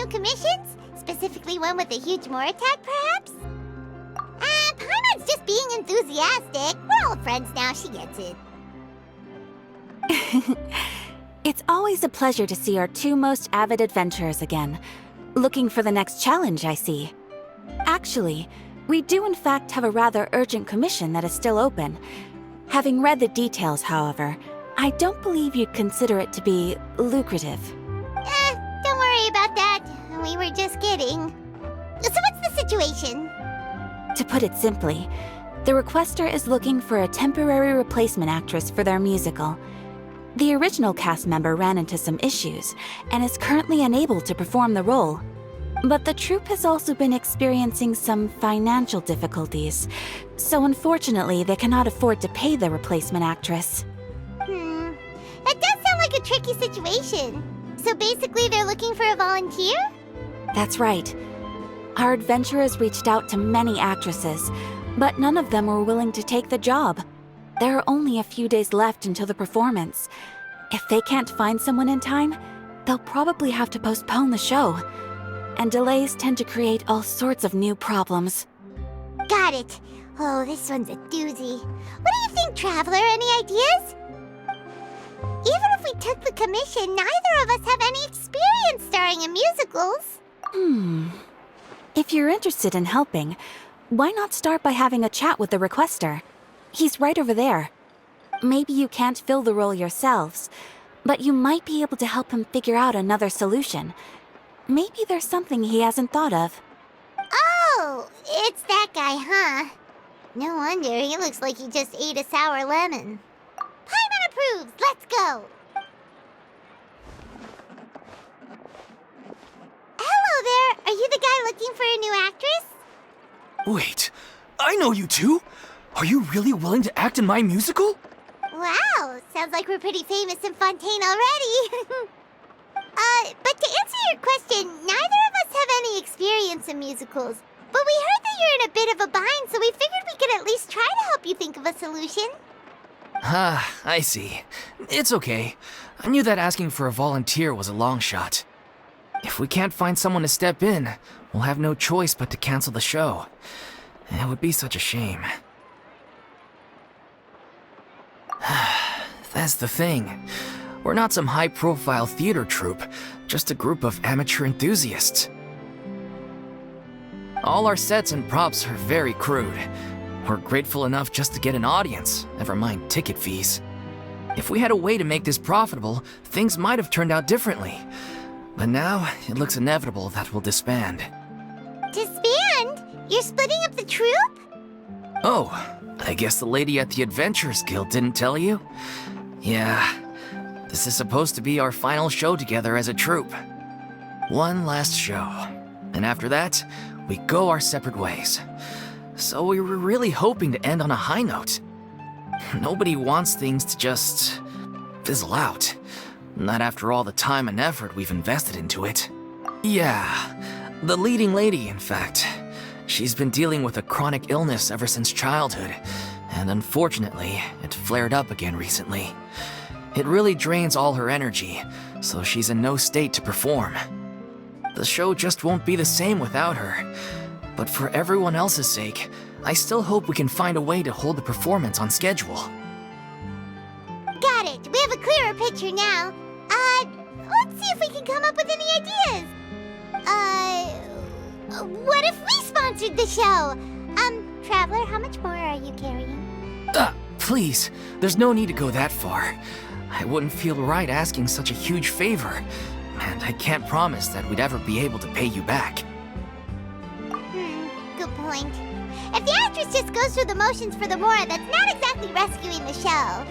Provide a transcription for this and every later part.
new commissions? Specifically one with a huge more attack, perhaps? Paimon's just being enthusiastic. We're all friends now, she gets it. It's always a pleasure to see our two most avid adventurers again. Looking for the next challenge, I see. Actually, we do in fact have a rather urgent commission that is still open. Having read the details, however, I don't believe you'd consider it to be lucrative. Don't worry about that. We were just kidding. So what's the situation? To put it simply, the requester is looking for a temporary replacement actress for their musical. The original cast member ran into some issues and is currently unable to perform the role. But the troupe has also been experiencing some financial difficulties, so unfortunately they cannot afford to pay the replacement actress. That does sound like a tricky situation. So basically they're looking for a volunteer? That's right. Our adventurers reached out to many actresses, but none of them were willing to take the job. There are only a few days left until the performance. If they can't find someone in time, they'll probably have to postpone the show. And delays tend to create all sorts of new problems. Got it. Oh, this one's a doozy. What do you think, Traveler? Any ideas? Even if we took the commission, neither of us have any experience starring in musicals. If you're interested in helping, why not start by having a chat with the requester? He's right over there. Maybe you can't fill the role yourselves, but you might be able to help him figure out another solution. Maybe there's something he hasn't thought of. Oh, it's that guy, huh? No wonder, he looks like he just ate a sour lemon. Paimon approves! Let's go! Hello there! Are you the guy looking for a new actress? Wait, I know you two! Are you really willing to act in my musical? Wow, sounds like we're pretty famous in Fontaine already. But to answer your question, neither of us have any experience in musicals. But we heard that you're in a bit of a bind, so we figured we could at least try to help you think of a solution. Ah, I see. It's okay. I knew that asking for a volunteer was a long shot. If we can't find someone to step in, we'll have no choice but to cancel the show. It would be such a shame. That's the thing. We're not some high-profile theater troupe, just a group of amateur enthusiasts. All our sets and props are very crude. We're grateful enough just to get an audience, never mind ticket fees. If we had a way to make this profitable, things might have turned out differently. But now, it looks inevitable that we'll disband. Disband? You're splitting up the troupe? Oh, I guess the lady at the Adventurers Guild didn't tell you? Yeah, this is supposed to be our final show together as a troupe. One last show, and after that, we go our separate ways. So we were really hoping to end on a high note. Nobody wants things to just fizzle out. Not after all the time and effort we've invested into it. Yeah, the leading lady, in fact. She's been dealing with a chronic illness ever since childhood, and unfortunately, it flared up again recently. It really drains all her energy, so she's in no state to perform. The show just won't be the same without her. But for everyone else's sake, I still hope we can find a way to hold the performance on schedule. Got it. We have a clearer picture now. Let's see if we can come up with any ideas. What if we sponsored the show? Traveler, how much more are you carrying? Please, there's no need to go that far. I wouldn't feel right asking such a huge favor, and I can't promise that we'd ever be able to pay you back. Good point. If the actress just goes through the motions for the Mora, that's not exactly rescuing the show.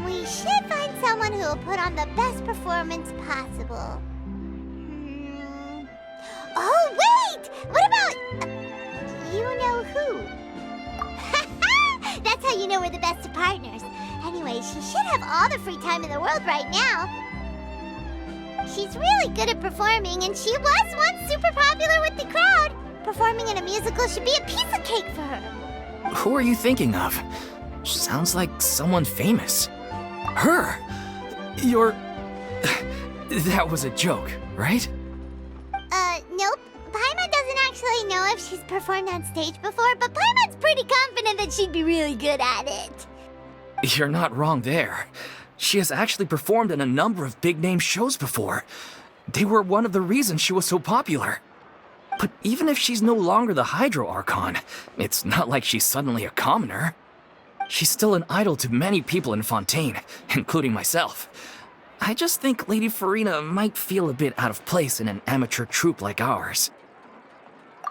We should find someone who will put on the best performance possible. Oh, wait! What about... you know who? That's how you know we're the best of partners. Anyway, she should have all the free time in the world right now. She's really good at performing, and she was once super popular with the crowd. Performing in a musical should be a piece of cake for her. Who are you thinking of? Sounds like someone famous. Her! You're... That was a joke, right? know if she's performed on stage before, but Paimon's pretty confident that she'd be really good at it. You're not wrong there. She has actually performed in a number of big-name shows before. They were one of the reasons she was so popular. But even if she's no longer the Hydro Archon, it's not like she's suddenly a commoner. She's still an idol to many people in Fontaine, including myself. I just think Lady Furina might feel a bit out of place in an amateur troupe like ours.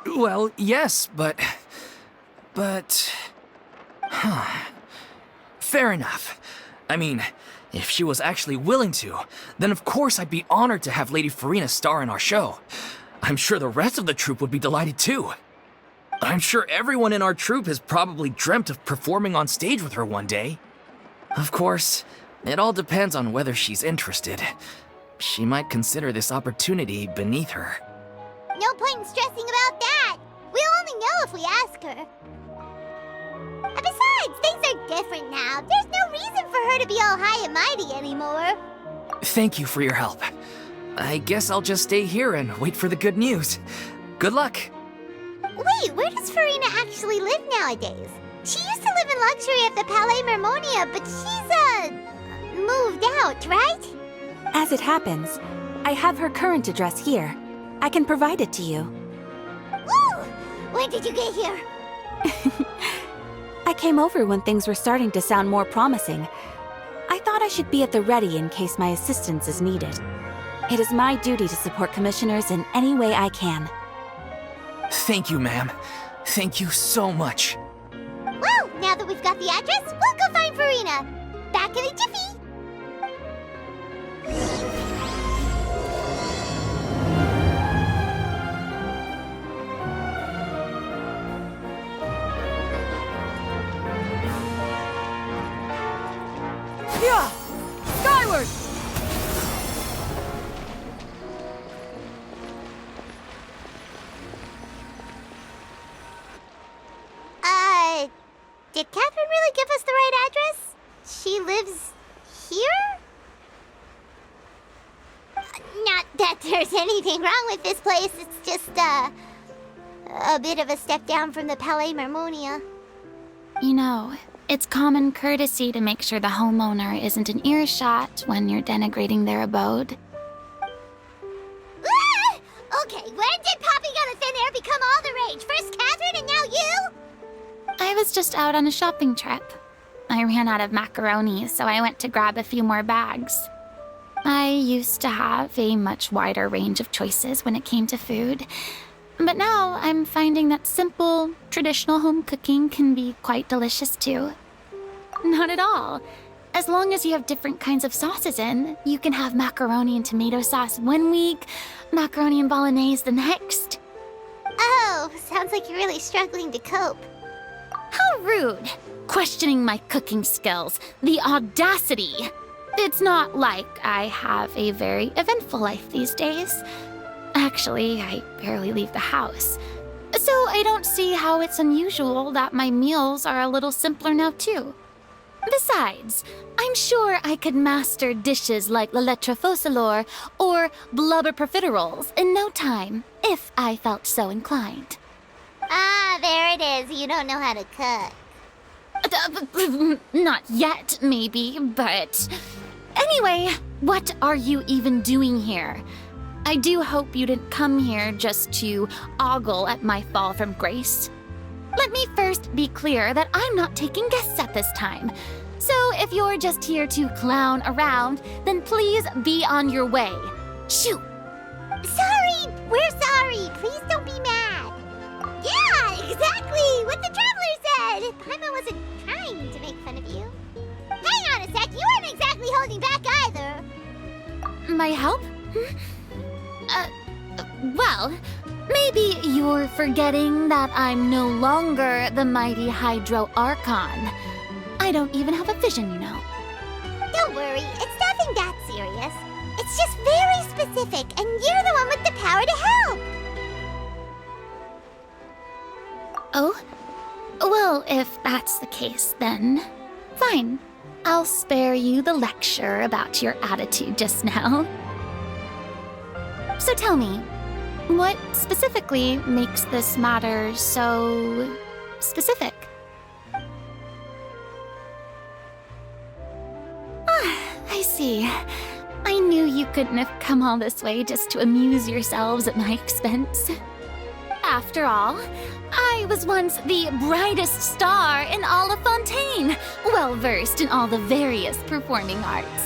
Well, yes, but... Fair enough. I mean, if she was actually willing to, then of course I'd be honored to have Lady Furina star in our show. I'm sure the rest of the troupe would be delighted too. I'm sure everyone in our troupe has probably dreamt of performing on stage with her one day. Of course, it all depends on whether she's interested. She might consider this opportunity beneath her. No point in stressing about that. We'll only know if we ask her. And besides, things are different now. There's no reason for her to be all high and mighty anymore. Thank you for your help. I guess I'll just stay here and wait for the good news. Good luck. Wait, where does Furina actually live nowadays? She used to live in luxury at the Palais Mermonia, but she's, moved out, right? As it happens, I have her current address here. I can provide it to you. Woo! When did you get here? I came over when things were starting to sound more promising. I thought I should be at the ready in case my assistance is needed. It is my duty to support commissioners in any way I can. Thank you, ma'am. Thank you so much. Well, now that we've got the address, we'll go find Furina. Back in a jiffy. Yeah! Skyward! Did Catherine really give us the right address? She lives here? Not that there's anything wrong with this place, it's just, a bit of a step down from the Palais Mermonia. You know, it's common courtesy to make sure the homeowner isn't an earshot when you're denigrating their abode. Ah! Okay, when did Poppy Got a Thin Air become all the rage? First Catherine and now you? I was just out on a shopping trip. I ran out of macaroni, so I went to grab a few more bags. I used to have a much wider range of choices when it came to food, but now I'm finding that simple, traditional home cooking can be quite delicious too. Not at all. As long as you have different kinds of sauces in, you can have macaroni and tomato sauce one week, macaroni and bolognese the next. Oh, sounds like you're really struggling to cope. How rude! Questioning my cooking skills. The audacity! It's not like I have a very eventful life these days. Actually, I barely leave the house. So I don't see how it's unusual that my meals are a little simpler now too. Besides, I'm sure I could master dishes like la lettre faucilor or blubber profiteroles in no time, if I felt so inclined. Ah, there it is. You don't know how to cook. Not yet, maybe, but... Anyway, what are you even doing here? I do hope you didn't come here just to ogle at my fall from grace. Let me first be clear that I'm not taking guests at this time. So if you're just here to clown around, then please be on your way. Shoo! Sorry! We're sorry! Please don't be mad! Yeah, exactly! What the Traveler said! Paimon wasn't trying to make fun of you. Hang on a sec, you weren't exactly holding back either. My help? Well, maybe you're forgetting that I'm no longer the mighty Hydro Archon. I don't even have a vision, you know. Don't worry, it's nothing that serious. It's just very specific, and you're the one with the power to help! Oh? Well, if that's the case, then fine. I'll spare you the lecture about your attitude just now. So tell me, What specifically makes this matter so specific? Ah, I see. I knew you couldn't have come all this way just to amuse yourselves at my expense. After all, I was once the brightest star in all of Fontaine, well-versed in all the various performing arts.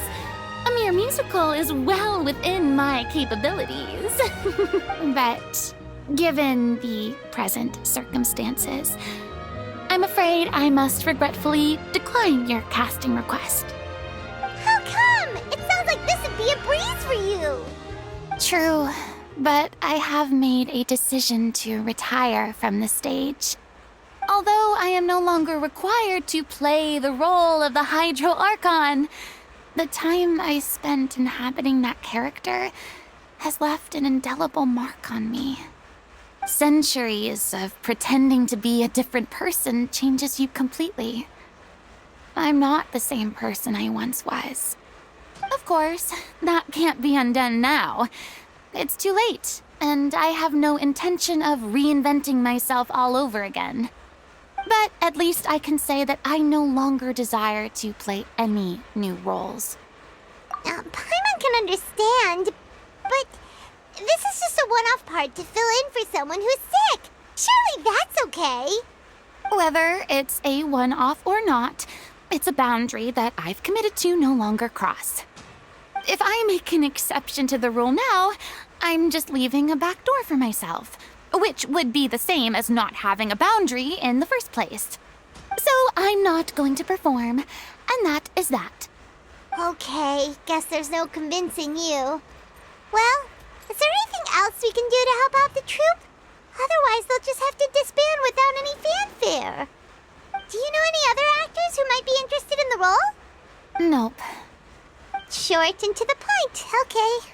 A mere musical is well within my capabilities. But given the present circumstances, I'm afraid I must regretfully decline your casting request. How come? It sounds like this would be a breeze for you. True, but I have made a decision to retire from the stage. Although I am no longer required to play the role of the Hydro Archon, the time I spent inhabiting that character has left an indelible mark on me. Centuries of pretending to be a different person changes you completely. I'm not the same person I once was. Of course, that can't be undone now. It's too late, and I have no intention of reinventing myself all over again. But at least I can say that I no longer desire to play any new roles. Paimon can understand, but this is just a one-off part to fill in for someone who's sick. Surely that's okay. Whether it's a one-off or not, it's a boundary that I've committed to no longer cross. If I make an exception to the rule now, I'm just leaving a back door for myself, which would be the same as not having a boundary in the first place. So I'm not going to perform, and that is that. Okay, guess there's no convincing you. Well, is there anything else we can do to help out the troupe? Otherwise, they'll just have to disband without any fanfare. Do you know any other actors who might be interested in the role? Nope. Short and to the point, okay.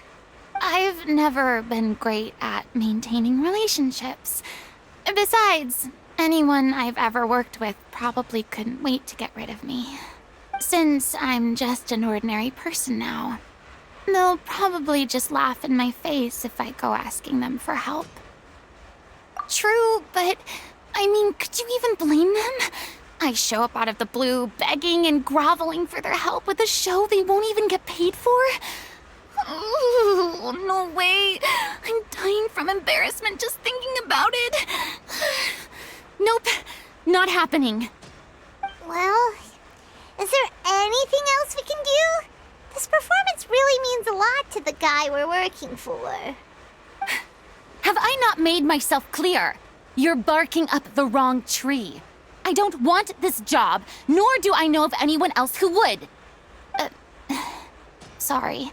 I've never been great at maintaining relationships. Besides, anyone I've ever worked with probably couldn't wait to get rid of me. Since I'm just an ordinary person now, they'll probably just laugh in my face if I go asking them for help. True, but I mean, could you even blame them? I show up out of the blue, begging and groveling for their help with a show they won't even get paid for? Oh, no way. I'm dying from embarrassment just thinking about it. Nope, not happening. Well, is there anything else we can do? This performance really means a lot to the guy we're working for. Have I not made myself clear? You're barking up the wrong tree. I don't want this job, nor do I know of anyone else who would. Sorry.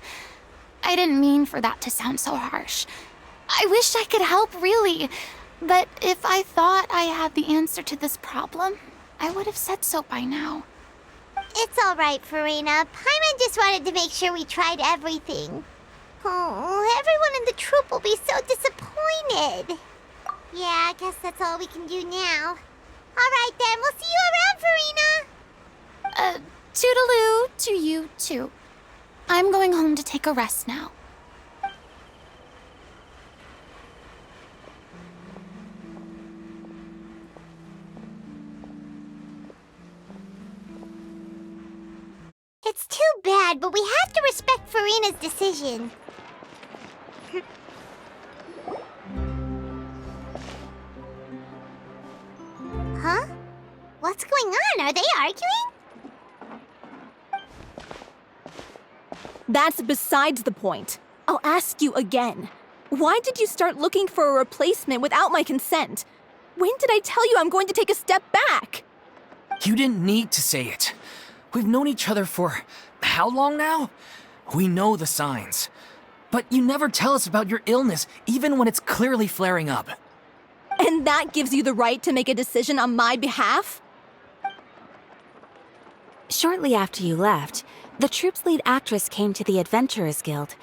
I didn't mean for that to sound so harsh. I wish I could help, really. But if I thought I had the answer to this problem, I would have said so by now. It's all right, Furina. Paimon just wanted to make sure we tried everything. Oh, everyone in the troupe will be so disappointed. Yeah, I guess that's all we can do now. All right, then. We'll see you around, Furina. Toodaloo to you, too. I'm going home to take a rest now. It's too bad, but we have to respect Furina's decision. Huh? What's going on? Are they arguing? That's besides the point. I'll ask you again. Why did you start looking for a replacement without my consent? When did I tell you I'm going to take a step back? You didn't need to say it. We've known each other for how long now? We know the signs. But you never tell us about your illness, even when it's clearly flaring up. And that gives you the right to make a decision on my behalf? Shortly after you left, the troupe's lead actress came to the Adventurers Guild.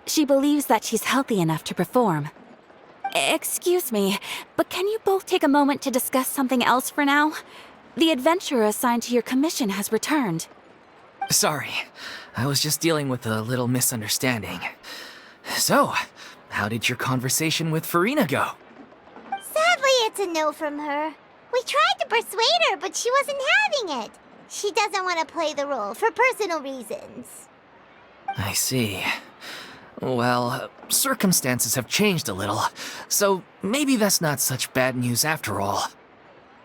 She believes that she's healthy enough to perform. Excuse me, but can you both take a moment to discuss something else for now? The adventurer assigned to your commission has returned. Sorry, I was just dealing with a little misunderstanding. So, how did your conversation with Furina go? Sadly, it's a no from her. We tried to persuade her, but she wasn't having it. She doesn't want to play the role for personal reasons. I see. Well, circumstances have changed a little, so maybe that's not such bad news after all.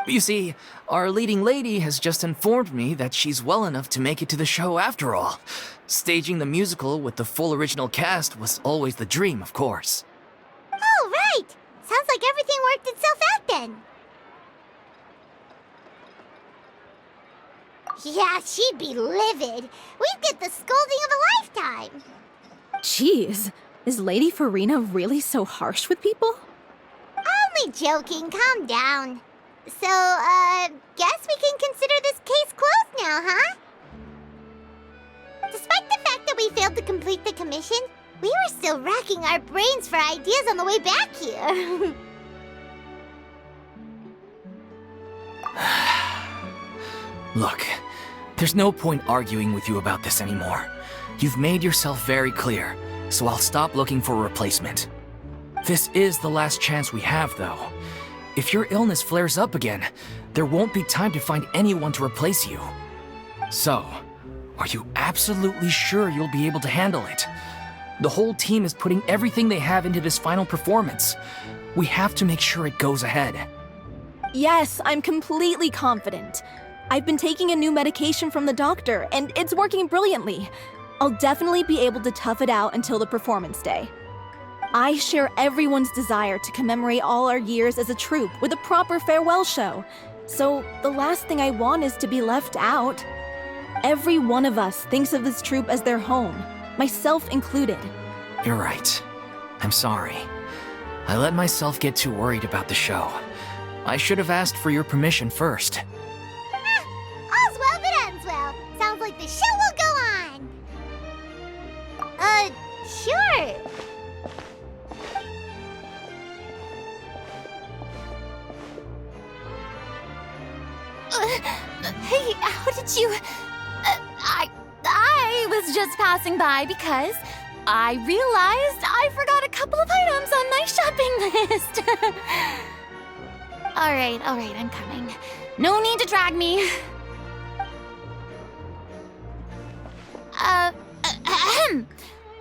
You see, our leading lady has just informed me that she's well enough to make it to the show after all. Staging the musical with the full original cast was always the dream, of course. Oh, right! Sounds like everything worked itself out then. Yeah, she'd be livid. We'd get the scolding of a lifetime. Jeez, is Lady Furina really so harsh with people? Only joking, calm down. So, guess we can consider this case closed now, huh? Despite the fact that we failed to complete the commission, we were still racking our brains for ideas on the way back here. Look, there's no point arguing with you about this anymore. You've made yourself very clear, so I'll stop looking for a replacement. This is the last chance we have, though. If your illness flares up again, there won't be time to find anyone to replace you. So, are you absolutely sure you'll be able to handle it? The whole team is putting everything they have into this final performance. We have to make sure it goes ahead. Yes, I'm completely confident. I've been taking a new medication from the doctor, and it's working brilliantly. I'll definitely be able to tough it out until the performance day. I share everyone's desire to commemorate all our years as a troupe with a proper farewell show. So the last thing I want is to be left out. Every one of us thinks of this troupe as their home, myself included. You're right. I'm sorry. I let myself get too worried about the show. I should have asked for your permission first. All's well that ends well. Sounds like the show will go on. Sure. Hey, how did you... I was just passing by because I realized I forgot a couple of items on my shopping list. All right, I'm coming. No need to drag me.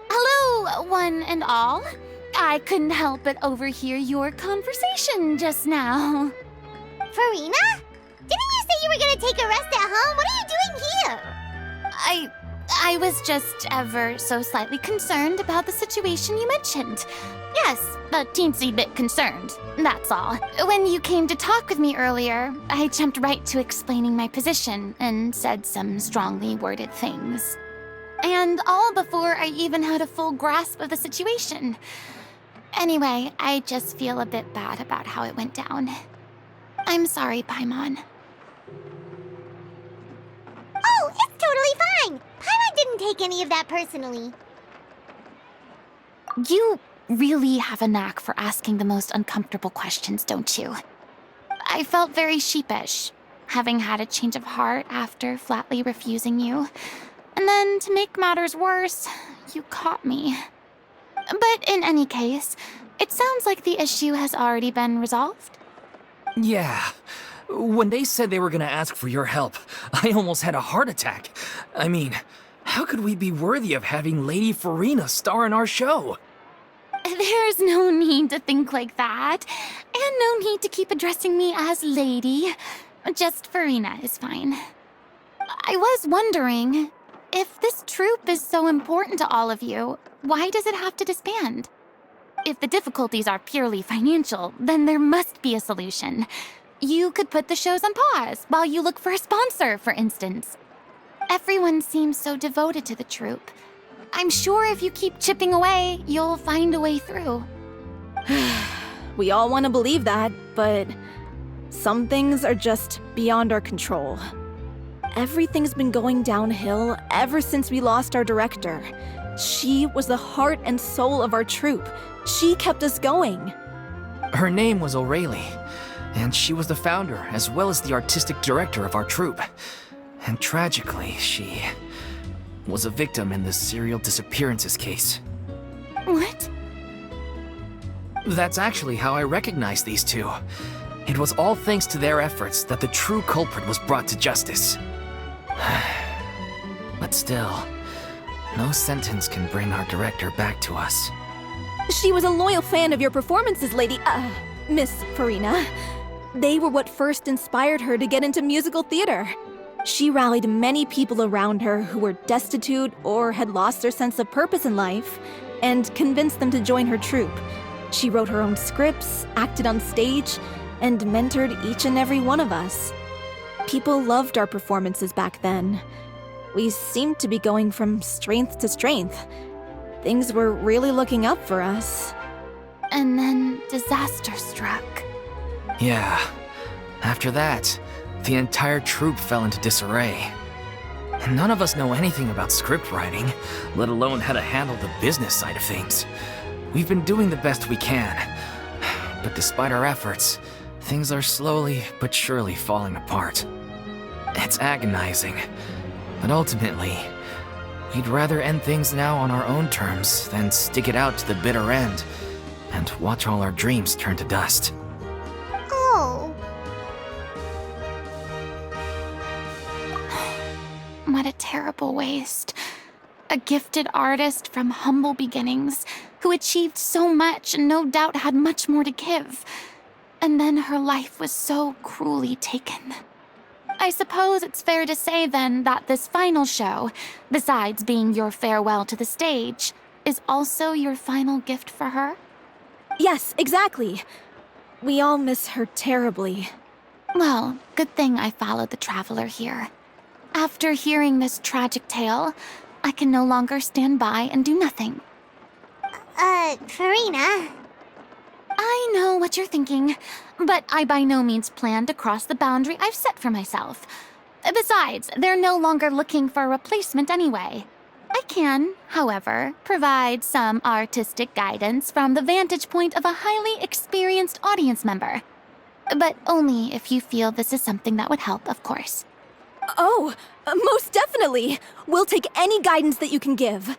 Hello, one and all. I couldn't help but overhear your conversation just now. Furina? Didn't you say you were gonna take a rest at home? What are you doing here? I was just ever so slightly concerned about the situation you mentioned. Yes, a teensy bit concerned, that's all. When you came to talk with me earlier, I jumped right to explaining my position and said some strongly worded things. And all before I even had a full grasp of the situation. Anyway, I just feel a bit bad about how it went down. I'm sorry, Paimon. Oh, it's totally fine. Paimon didn't take any of that personally. You really have a knack for asking the most uncomfortable questions, don't you? I felt very sheepish, having had a change of heart after flatly refusing you. And then, to make matters worse, you caught me. But in any case, it sounds like the issue has already been resolved. Yeah. When they said they were gonna ask for your help, I almost had a heart attack. I mean, how could we be worthy of having Lady Furina star in our show? There's no need to think like that. And no need to keep addressing me as Lady. Just Furina is fine. I was wondering, if this troupe is so important to all of you, why does it have to disband? If the difficulties are purely financial, then there must be a solution. You could put the shows on pause while you look for a sponsor, for instance. Everyone seems so devoted to the troupe. I'm sure if you keep chipping away, you'll find a way through. We all want to believe that, but some things are just beyond our control. Everything's been going downhill ever since we lost our director. She was the heart and soul of our troupe. She kept us going. Her name was O'Reilly, and she was the founder as well as the artistic director of our troupe. And tragically, she was a victim in the serial disappearances case. What? That's actually how I recognized these two. It was all thanks to their efforts that the true culprit was brought to justice. But still, no sentence can bring our director back to us. She was a loyal fan of your performances, Miss Furina. They were what first inspired her to get into musical theater. She rallied many people around her who were destitute or had lost their sense of purpose in life, and convinced them to join her troupe. She wrote her own scripts, acted on stage, and mentored each and every one of us. People loved our performances back then. We seemed to be going from strength to strength. Things were really looking up for us. And then disaster struck. Yeah. After that, the entire troupe fell into disarray. None of us know anything about script writing, let alone how to handle the business side of things. We've been doing the best we can. But despite our efforts, things are slowly but surely falling apart. It's agonizing. But ultimately, we'd rather end things now on our own terms than stick it out to the bitter end and watch all our dreams turn to dust. Oh. What a terrible waste. A gifted artist from humble beginnings who achieved so much and no doubt had much more to give. And then her life was so cruelly taken. I suppose it's fair to say then that this final show, besides being your farewell to the stage, is also your final gift for her? Yes, exactly. We all miss her terribly. Well, good thing I followed the traveler here. After hearing this tragic tale, I can no longer stand by and do nothing. Furina. I know what you're thinking, but I by no means plan to cross the boundary I've set for myself. Besides, they're no longer looking for a replacement anyway. I can, however, provide some artistic guidance from the vantage point of a highly experienced audience member. But only if you feel this is something that would help, of course. Oh, most definitely. We'll take any guidance that you can give.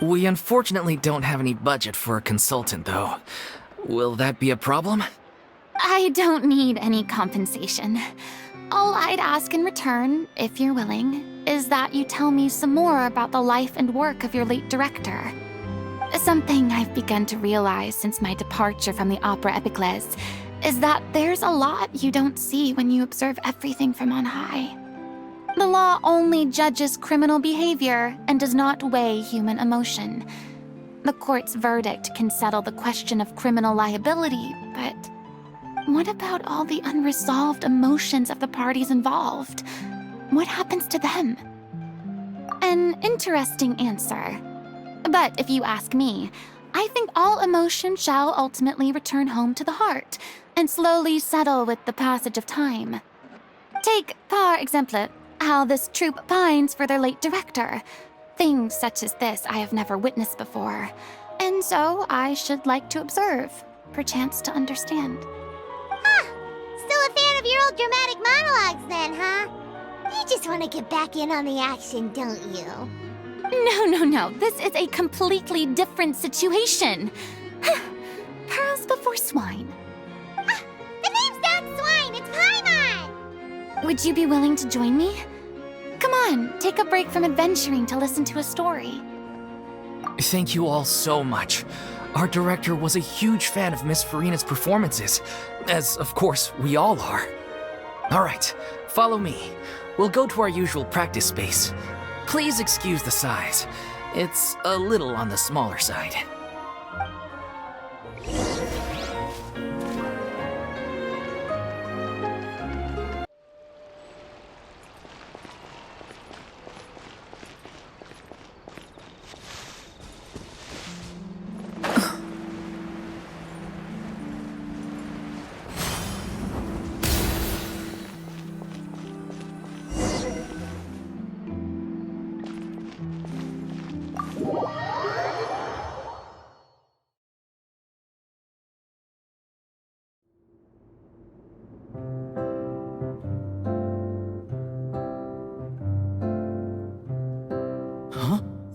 We unfortunately don't have any budget for a consultant, though. Will that be a problem? I don't need any compensation. All I'd ask in return, if you're willing, is that you tell me some more about the life and work of your late director. Something I've begun to realize since my departure from the Opera Epiclese is that there's a lot you don't see when you observe everything from on high. The law only judges criminal behavior and does not weigh human emotion. The court's verdict can settle the question of criminal liability, but what about all the unresolved emotions of the parties involved? What happens to them? An interesting answer. But if you ask me, I think all emotion shall ultimately return home to the heart and slowly settle with the passage of time. Take, par exemple, how this troupe pines for their late director. Things such as this I have never witnessed before, and so I should like to observe, perchance to understand. Still a fan of your old dramatic monologues then, huh? You just want to get back in on the action, don't you? No. This is a completely different situation. Pearls before swine. The name's not Swine, it's Paimon! Would you be willing to join me? Come on, take a break from adventuring to listen to a story. Thank you all so much. Our director was a huge fan of Miss Furina's performances, as of course we all are. All right, follow me. We'll go to our usual practice space. Please excuse the size. It's a little on the smaller side.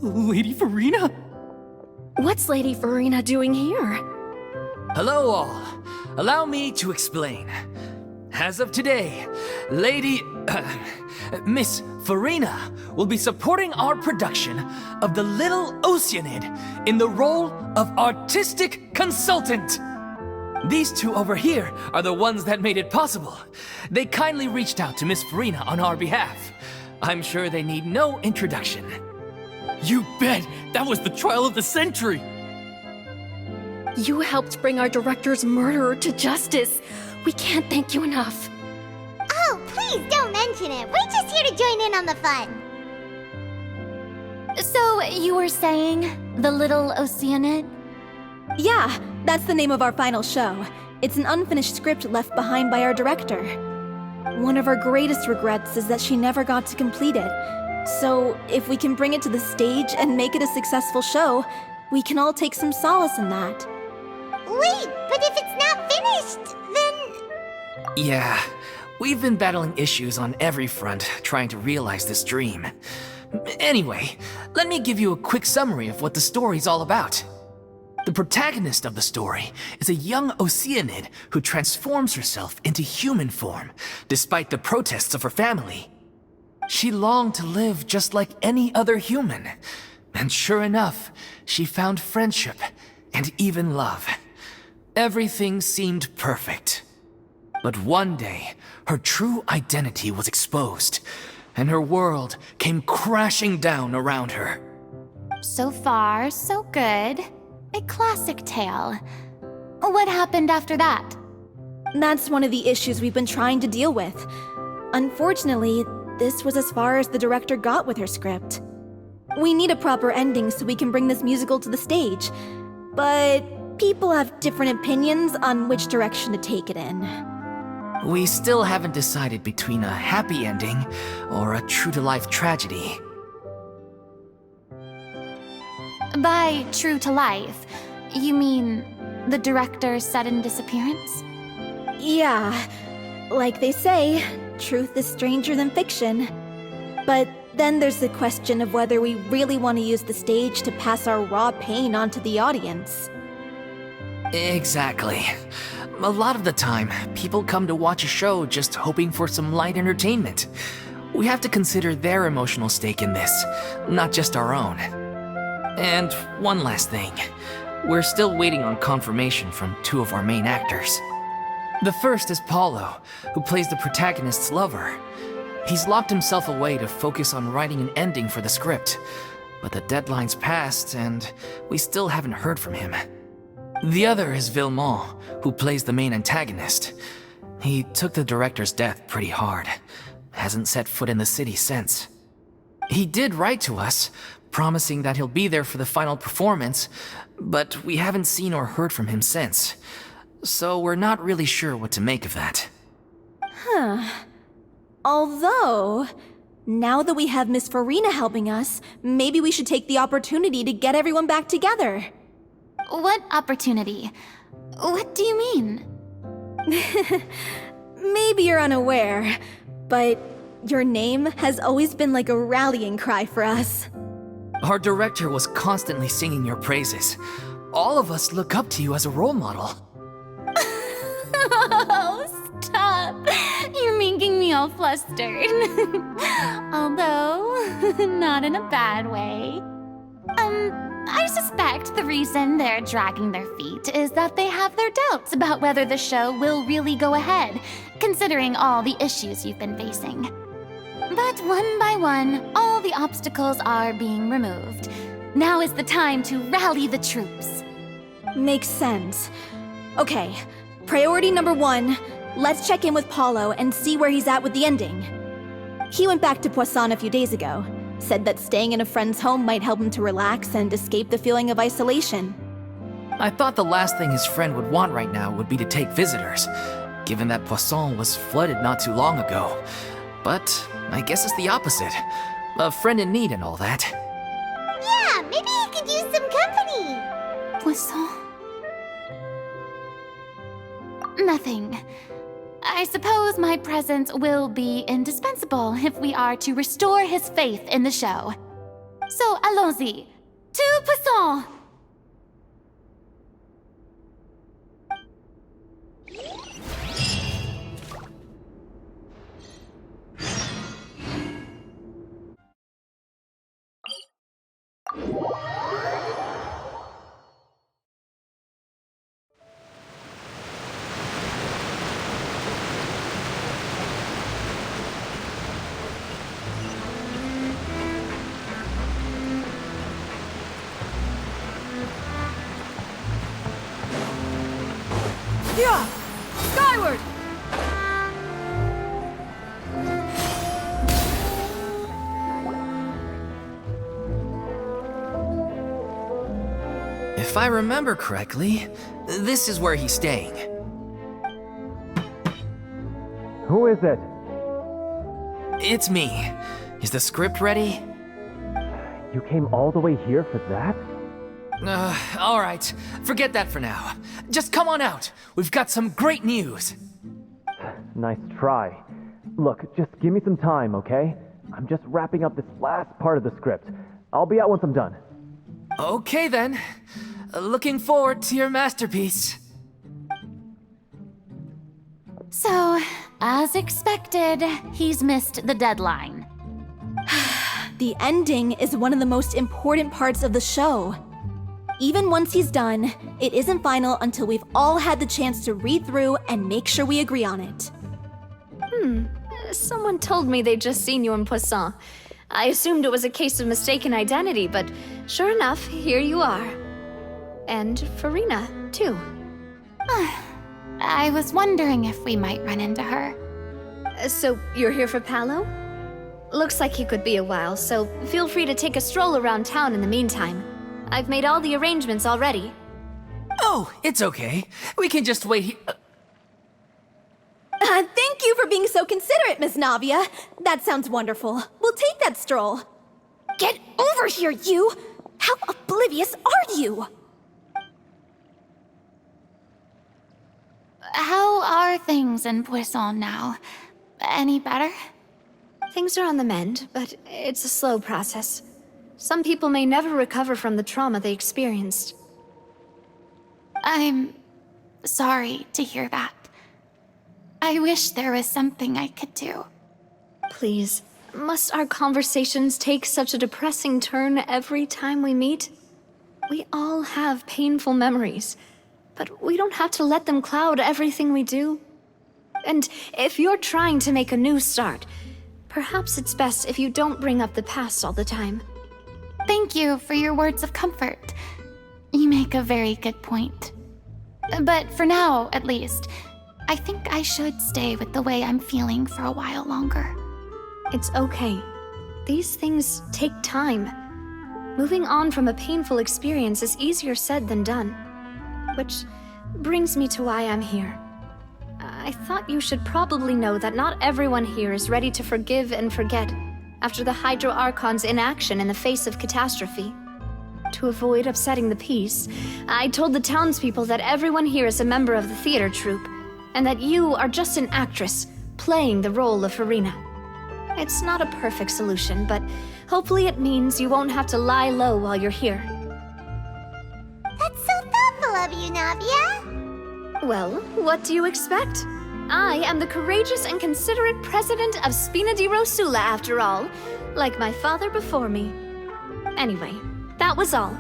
Lady Furina? What's Lady Furina doing here? Hello all. Allow me to explain. As of today, Miss Furina will be supporting our production of The Little Oceanid in the role of artistic consultant. These two over here are the ones that made it possible. They kindly reached out to Miss Furina on our behalf. I'm sure they need no introduction. You bet! That was the trial of the century! You helped bring our director's murderer to justice. We can't thank you enough. Oh, please don't mention it. We're just here to join in on the fun. So, you were saying The Little Oceanid? Yeah, that's the name of our final show. It's an unfinished script left behind by our director. One of our greatest regrets is that she never got to complete it. So, if we can bring it to the stage and make it a successful show, we can all take some solace in that. Wait, but if it's not finished, then... Yeah, we've been battling issues on every front trying to realize this dream. Anyway, let me give you a quick summary of what the story's all about. The protagonist of the story is a young Oceanid who transforms herself into human form, despite the protests of her family. She longed to live just like any other human, and sure enough, she found friendship and even love. Everything seemed perfect. But one day, her true identity was exposed, and her world came crashing down around her. So far, so good. A classic tale. What happened after that? That's one of the issues we've been trying to deal with. Unfortunately, this was as far as the director got with her script. We need a proper ending so we can bring this musical to the stage, but people have different opinions on which direction to take it in. We still haven't decided between a happy ending or a true-to-life tragedy. By true to life, you mean the director's sudden disappearance? Yeah, like they say, truth is stranger than fiction. But then there's the question of whether we really want to use the stage to pass our raw pain onto the audience. Exactly. A lot of the time, people come to watch a show just hoping for some light entertainment. We have to consider their emotional stake in this, not just our own. And one last thing. We're still waiting on confirmation from two of our main actors. The first is Paulo, who plays the protagonist's lover. He's locked himself away to focus on writing an ending for the script, but the deadline's passed and we still haven't heard from him. The other is Villemont, who plays the main antagonist. He took the director's death pretty hard. Hasn't set foot in the city since. He did write to us, promising that he'll be there for the final performance, but we haven't seen or heard from him since. So we're not really sure what to make of that. Although, now that we have Miss Furina helping us, maybe we should take the opportunity to get everyone back together. What opportunity? What do you mean? Maybe you're unaware, but your name has always been like a rallying cry for us. Our director was constantly singing your praises. All of us look up to you as a role model. Oh, stop! You're making me all flustered. Although, not in a bad way. I suspect the reason they're dragging their feet is that they have their doubts about whether the show will really go ahead, considering all the issues you've been facing. But one by one, all the obstacles are being removed. Now is the time to rally the troops. Makes sense. Okay, priority number 1, let's check in with Paulo and see where he's at with the ending. He went back to Poisson a few days ago. Said that staying in a friend's home might help him to relax and escape the feeling of isolation. I thought the last thing his friend would want right now would be to take visitors, given that Poisson was flooded not too long ago. But I guess it's the opposite. A friend in need and all that. Yeah, maybe he could use some company. Poisson? Nothing. I suppose my presence will be indispensable if we are to restore his faith in the show. So, allons-y. To Poisson! Yeah! Skyward! If I remember correctly, this is where he's staying. Who is it? It's me. Is the script ready? You came all the way here for that? Alright. Forget that for now. Just come on out. We've got some great news. Nice try. Look, just give me some time, okay? I'm just wrapping up this last part of the script. I'll be out once I'm done. Okay then. Looking forward to your masterpiece. So, as expected, he's missed the deadline. The ending is one of the most important parts of the show. Even once he's done, it isn't final until we've all had the chance to read through and make sure we agree on it. Someone told me they'd just seen you in Poisson. I assumed it was a case of mistaken identity, but sure enough, here you are. And Furina, too. I was wondering if we might run into her. So, you're here for Paolo? Looks like he could be a while, so feel free to take a stroll around town in the meantime. I've made all the arrangements already. Oh, it's okay. We can just wait here. Thank you for being so considerate, Miss Navia. That sounds wonderful. We'll take that stroll. Get over here, you! How oblivious are you? How are things in Poisson now? Any better? Things are on the mend, but it's a slow process. Some people may never recover from the trauma they experienced. I'm sorry to hear that. I wish there was something I could do. Please, must our conversations take such a depressing turn every time we meet? We all have painful memories, but we don't have to let them cloud everything we do. And if you're trying to make a new start, perhaps it's best if you don't bring up the past all the time. Thank you for your words of comfort. You make a very good point. But for now, at least, I think I should stay with the way I'm feeling for a while longer. It's okay. These things take time. Moving on from a painful experience is easier said than done. Which brings me to why I'm here. I thought you should probably know that not everyone here is ready to forgive and forget after the Hydro Archon's inaction in the face of catastrophe. To avoid upsetting the peace, I told the townspeople that everyone here is a member of the theater troupe, and that you are just an actress playing the role of Furina. It's not a perfect solution, but hopefully it means you won't have to lie low while you're here. That's so thoughtful of you, Navia. Well, what do you expect? I am the courageous and considerate president of Spina di Rosula, after all, like my father before me. Anyway, that was all.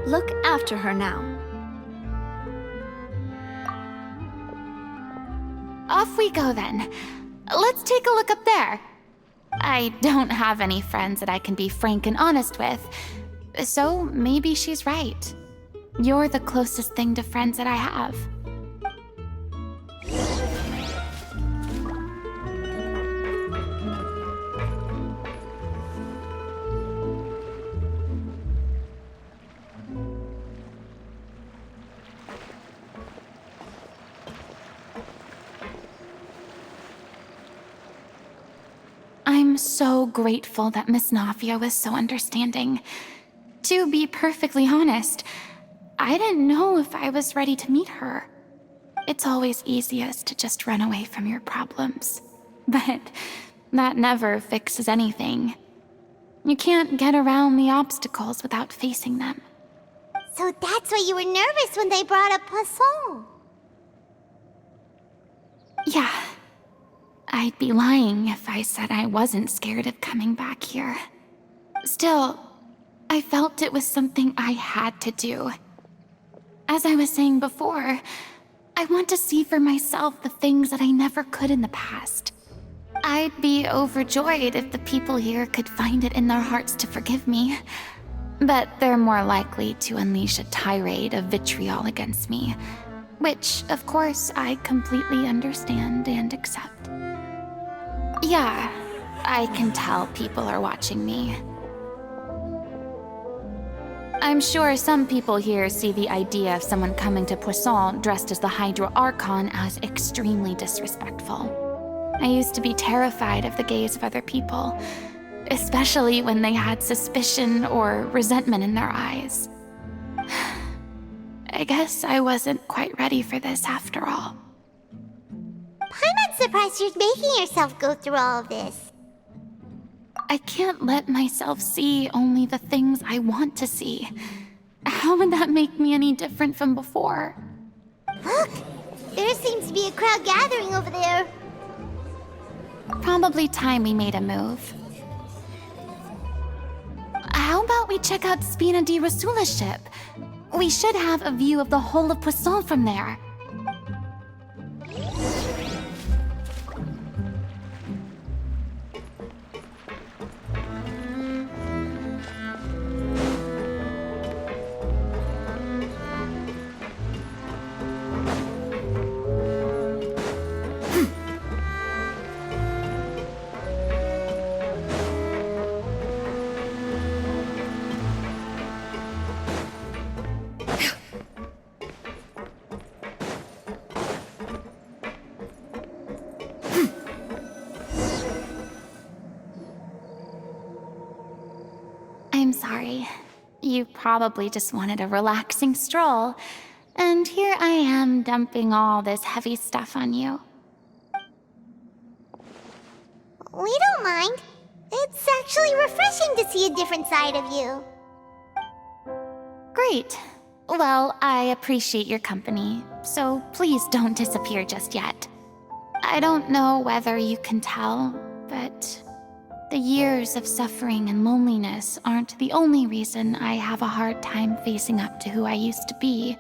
Look after her now. Off we go then. Let's take a look up there. I don't have any friends that I can be frank and honest with, so maybe she's right. You're the closest thing to friends that I have. I'm so grateful that Miss Navia was so understanding. To be perfectly honest, I didn't know if I was ready to meet her. It's always easiest to just run away from your problems. But that never fixes anything. You can't get around the obstacles without facing them. So that's why you were nervous when they brought up Poisson. Yeah. I'd be lying if I said I wasn't scared of coming back here. Still, I felt it was something I had to do. As I was saying before, I want to see for myself the things that I never could in the past. I'd be overjoyed if the people here could find it in their hearts to forgive me. But they're more likely to unleash a tirade of vitriol against me. which, of course, I completely understand and accept. Yeah, I can tell people are watching me. I'm sure some people here see the idea of someone coming to Poisson dressed as the Hydra Archon as extremely disrespectful. I used to be terrified of the gaze of other people, especially when they had suspicion or resentment in their eyes. I guess I wasn't quite ready for this after all. I'm surprised you're making yourself go through all of this. I can't let myself see only the things I want to see. How would that make me any different from before? Look! There seems to be a crowd gathering over there. Probably time we made a move. How about we check out Spina di Rasula's ship? We should have a view of the whole of Poisson from there. I'm sorry. You probably just wanted a relaxing stroll, and here I am dumping all this heavy stuff on you. We don't mind. It's actually refreshing to see a different side of you. Great. Well, I appreciate your company, so please don't disappear just yet. I don't know whether you can tell, but the years of suffering and loneliness aren't the only reason I have a hard time facing up to who I used to be.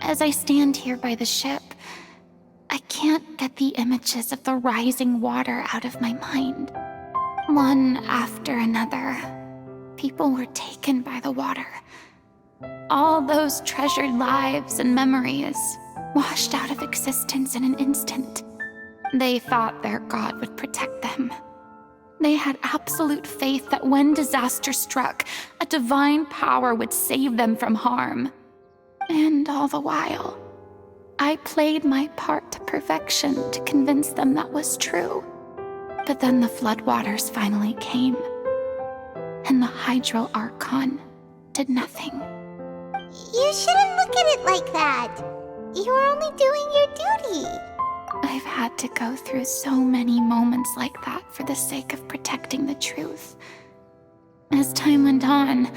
As I stand here by the ship, I can't get the images of the rising water out of my mind. One after another, people were taken by the water. All those treasured lives and memories washed out of existence in an instant. They thought their god would protect them. They had absolute faith that when disaster struck, a divine power would save them from harm. And all the while, I played my part to perfection to convince them that was true. But then the floodwaters finally came, and the Hydro Archon did nothing. You shouldn't look at it like that. You're only doing your duty. I've had to go through so many moments like that for the sake of protecting the truth. As time went on,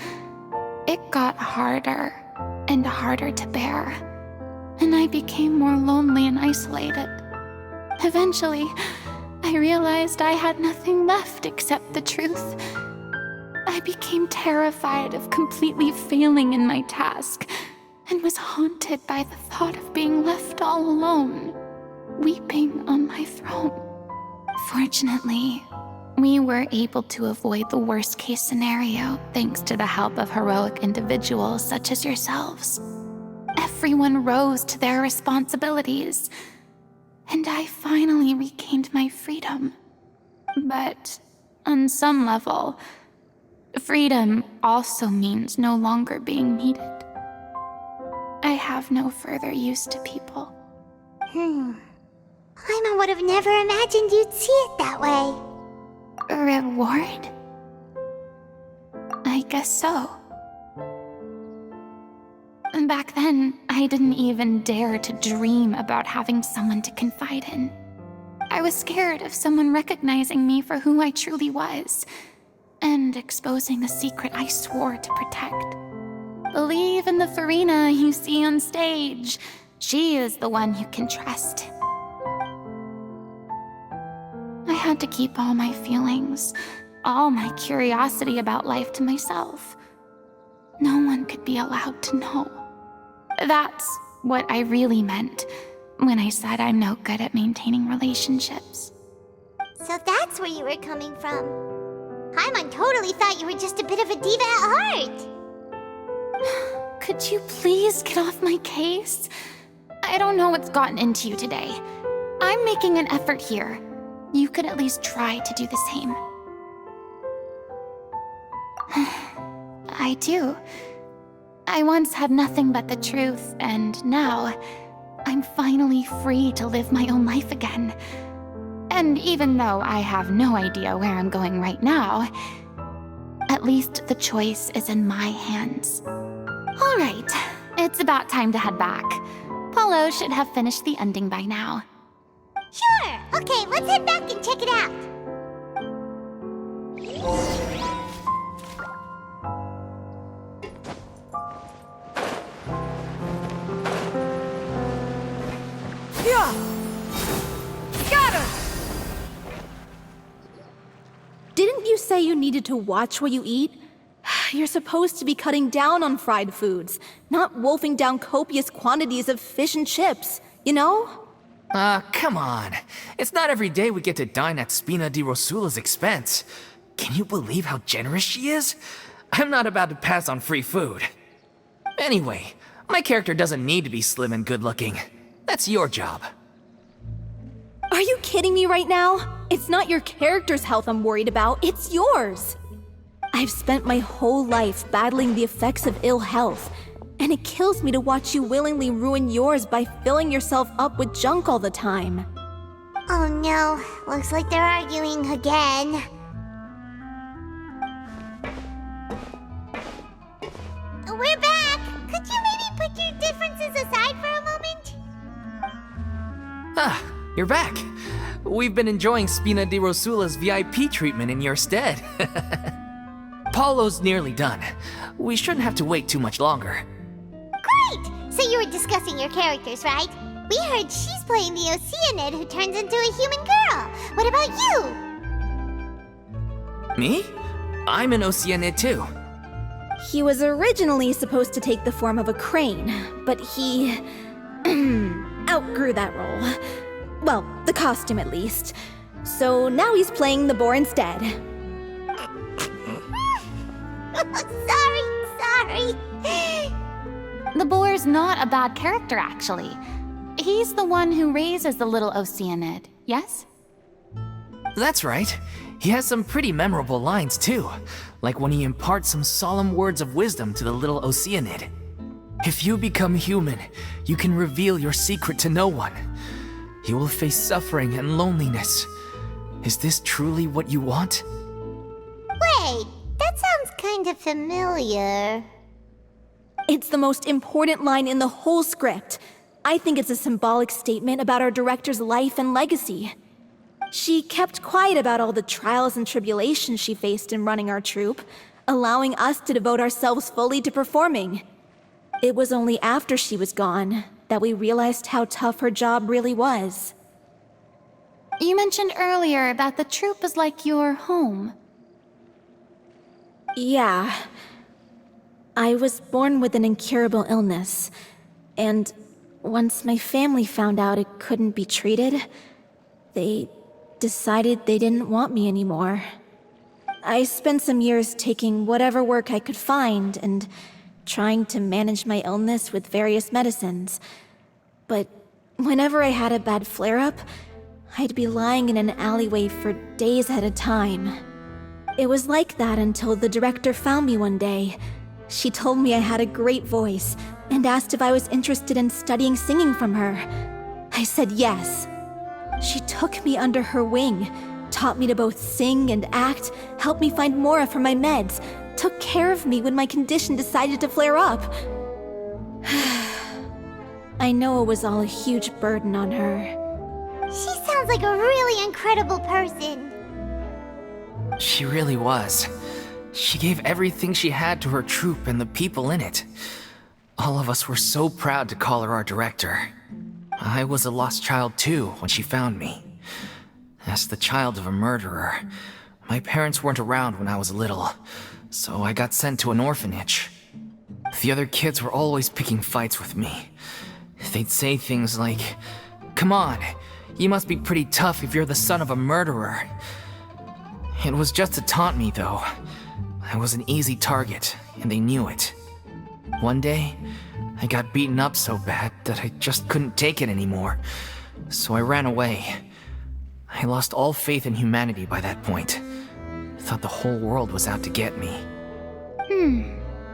it got harder and harder to bear, and I became more lonely and isolated. Eventually, I realized I had nothing left except the truth. I became terrified of completely failing in my task, and was haunted by the thought of being left all alone, weeping on my throne. Fortunately, we were able to avoid the worst-case scenario thanks to the help of heroic individuals such as yourselves. Everyone rose to their responsibilities, and I finally regained my freedom. But on some level, freedom also means no longer being needed. I have no further use to people. Paimon would have never imagined you'd see it that way. Reward? I guess so. Back then, I didn't even dare to dream about having someone to confide in. I was scared of someone recognizing me for who I truly was, and exposing the secret I swore to protect. Believe in the Furina you see on stage. She is the one you can trust. I had to keep all my feelings, all my curiosity about life to myself. No one could be allowed to know. That's what I really meant when I said I'm no good at maintaining relationships. So that's where you were coming from. Paimon totally thought you were just a bit of a diva at heart. Could you please get off my case? I don't know what's gotten into you today. I'm making an effort here. You could at least try to do the same. I do. I once had nothing but the truth, and now I'm finally free to live my own life again. And even though I have no idea where I'm going right now, at least the choice is in my hands. All right, it's about time to head back. Paulo should have finished the ending by now. Sure! Okay, let's head back and check it out. Didn't you say you needed to watch what you eat? You're supposed to be cutting down on fried foods, not wolfing down copious quantities of fish and chips, you know? Come on. It's not every day we get to dine at Spina di Rosula's expense. Can you believe how generous she is? I'm not about to pass on free food. Anyway, my character doesn't need to be slim and good-looking. That's your job. Are you kidding me right now? It's not your character's health I'm worried about, it's yours. I've spent my whole life battling the effects of ill health, and it kills me to watch you willingly ruin yours by filling yourself up with junk all the time. Oh no, looks like they're arguing again. We're back! Could you maybe put your differences aside for a moment? Ah, you're back. We've been enjoying Spina di Rosula's VIP treatment in your stead. Paulo's nearly done. We shouldn't have to wait too much longer. Great! So you were discussing your characters, right? We heard she's playing the Oceanid who turns into a human girl. What about you? Me? I'm an Oceanid too. He was originally supposed to take the form of a crane, but he outgrew that role. Well, the costume at least. So now he's playing the boar instead. Sorry. The boar's not a bad character, actually. He's the one who raises the little Oceanid, yes? That's right. He has some pretty memorable lines too, like when he imparts some solemn words of wisdom to the little Oceanid. If you become human, you can reveal your secret to no one. You will face suffering and loneliness. Is this truly what you want? Wait, that sounds kind of familiar. It's the most important line in the whole script. I think it's a symbolic statement about our director's life and legacy. She kept quiet about all the trials and tribulations she faced in running our troupe, allowing us to devote ourselves fully to performing. It was only after she was gone that we realized how tough her job really was. You mentioned earlier that the troupe is like your home. Yeah. I was born with an incurable illness, and once my family found out it couldn't be treated, they decided they didn't want me anymore. I spent some years taking whatever work I could find and trying to manage my illness with various medicines. But whenever I had a bad flare-up, I'd be lying in an alleyway for days at a time. It was like that until the director found me one day. She told me I had a great voice and asked if I was interested in studying singing from her. I said yes. She took me under her wing, taught me to both sing and act, helped me find Mora for my meds, took care of me when my condition decided to flare up. I know it was all a huge burden on her. She sounds like a really incredible person. She really was. She gave everything she had to her troupe and the people in it. All of us were so proud to call her our director. I was a lost child too when she found me. As the child of a murderer, my parents weren't around when I was little, so I got sent to an orphanage. The other kids were always picking fights with me. They'd say things like, "Come on, you must be pretty tough if you're the son of a murderer." It was just to taunt me, though. I was an easy target, and they knew it. One day, I got beaten up so bad that I just couldn't take it anymore, so I ran away. I lost all faith in humanity by that point. Thought the whole world was out to get me.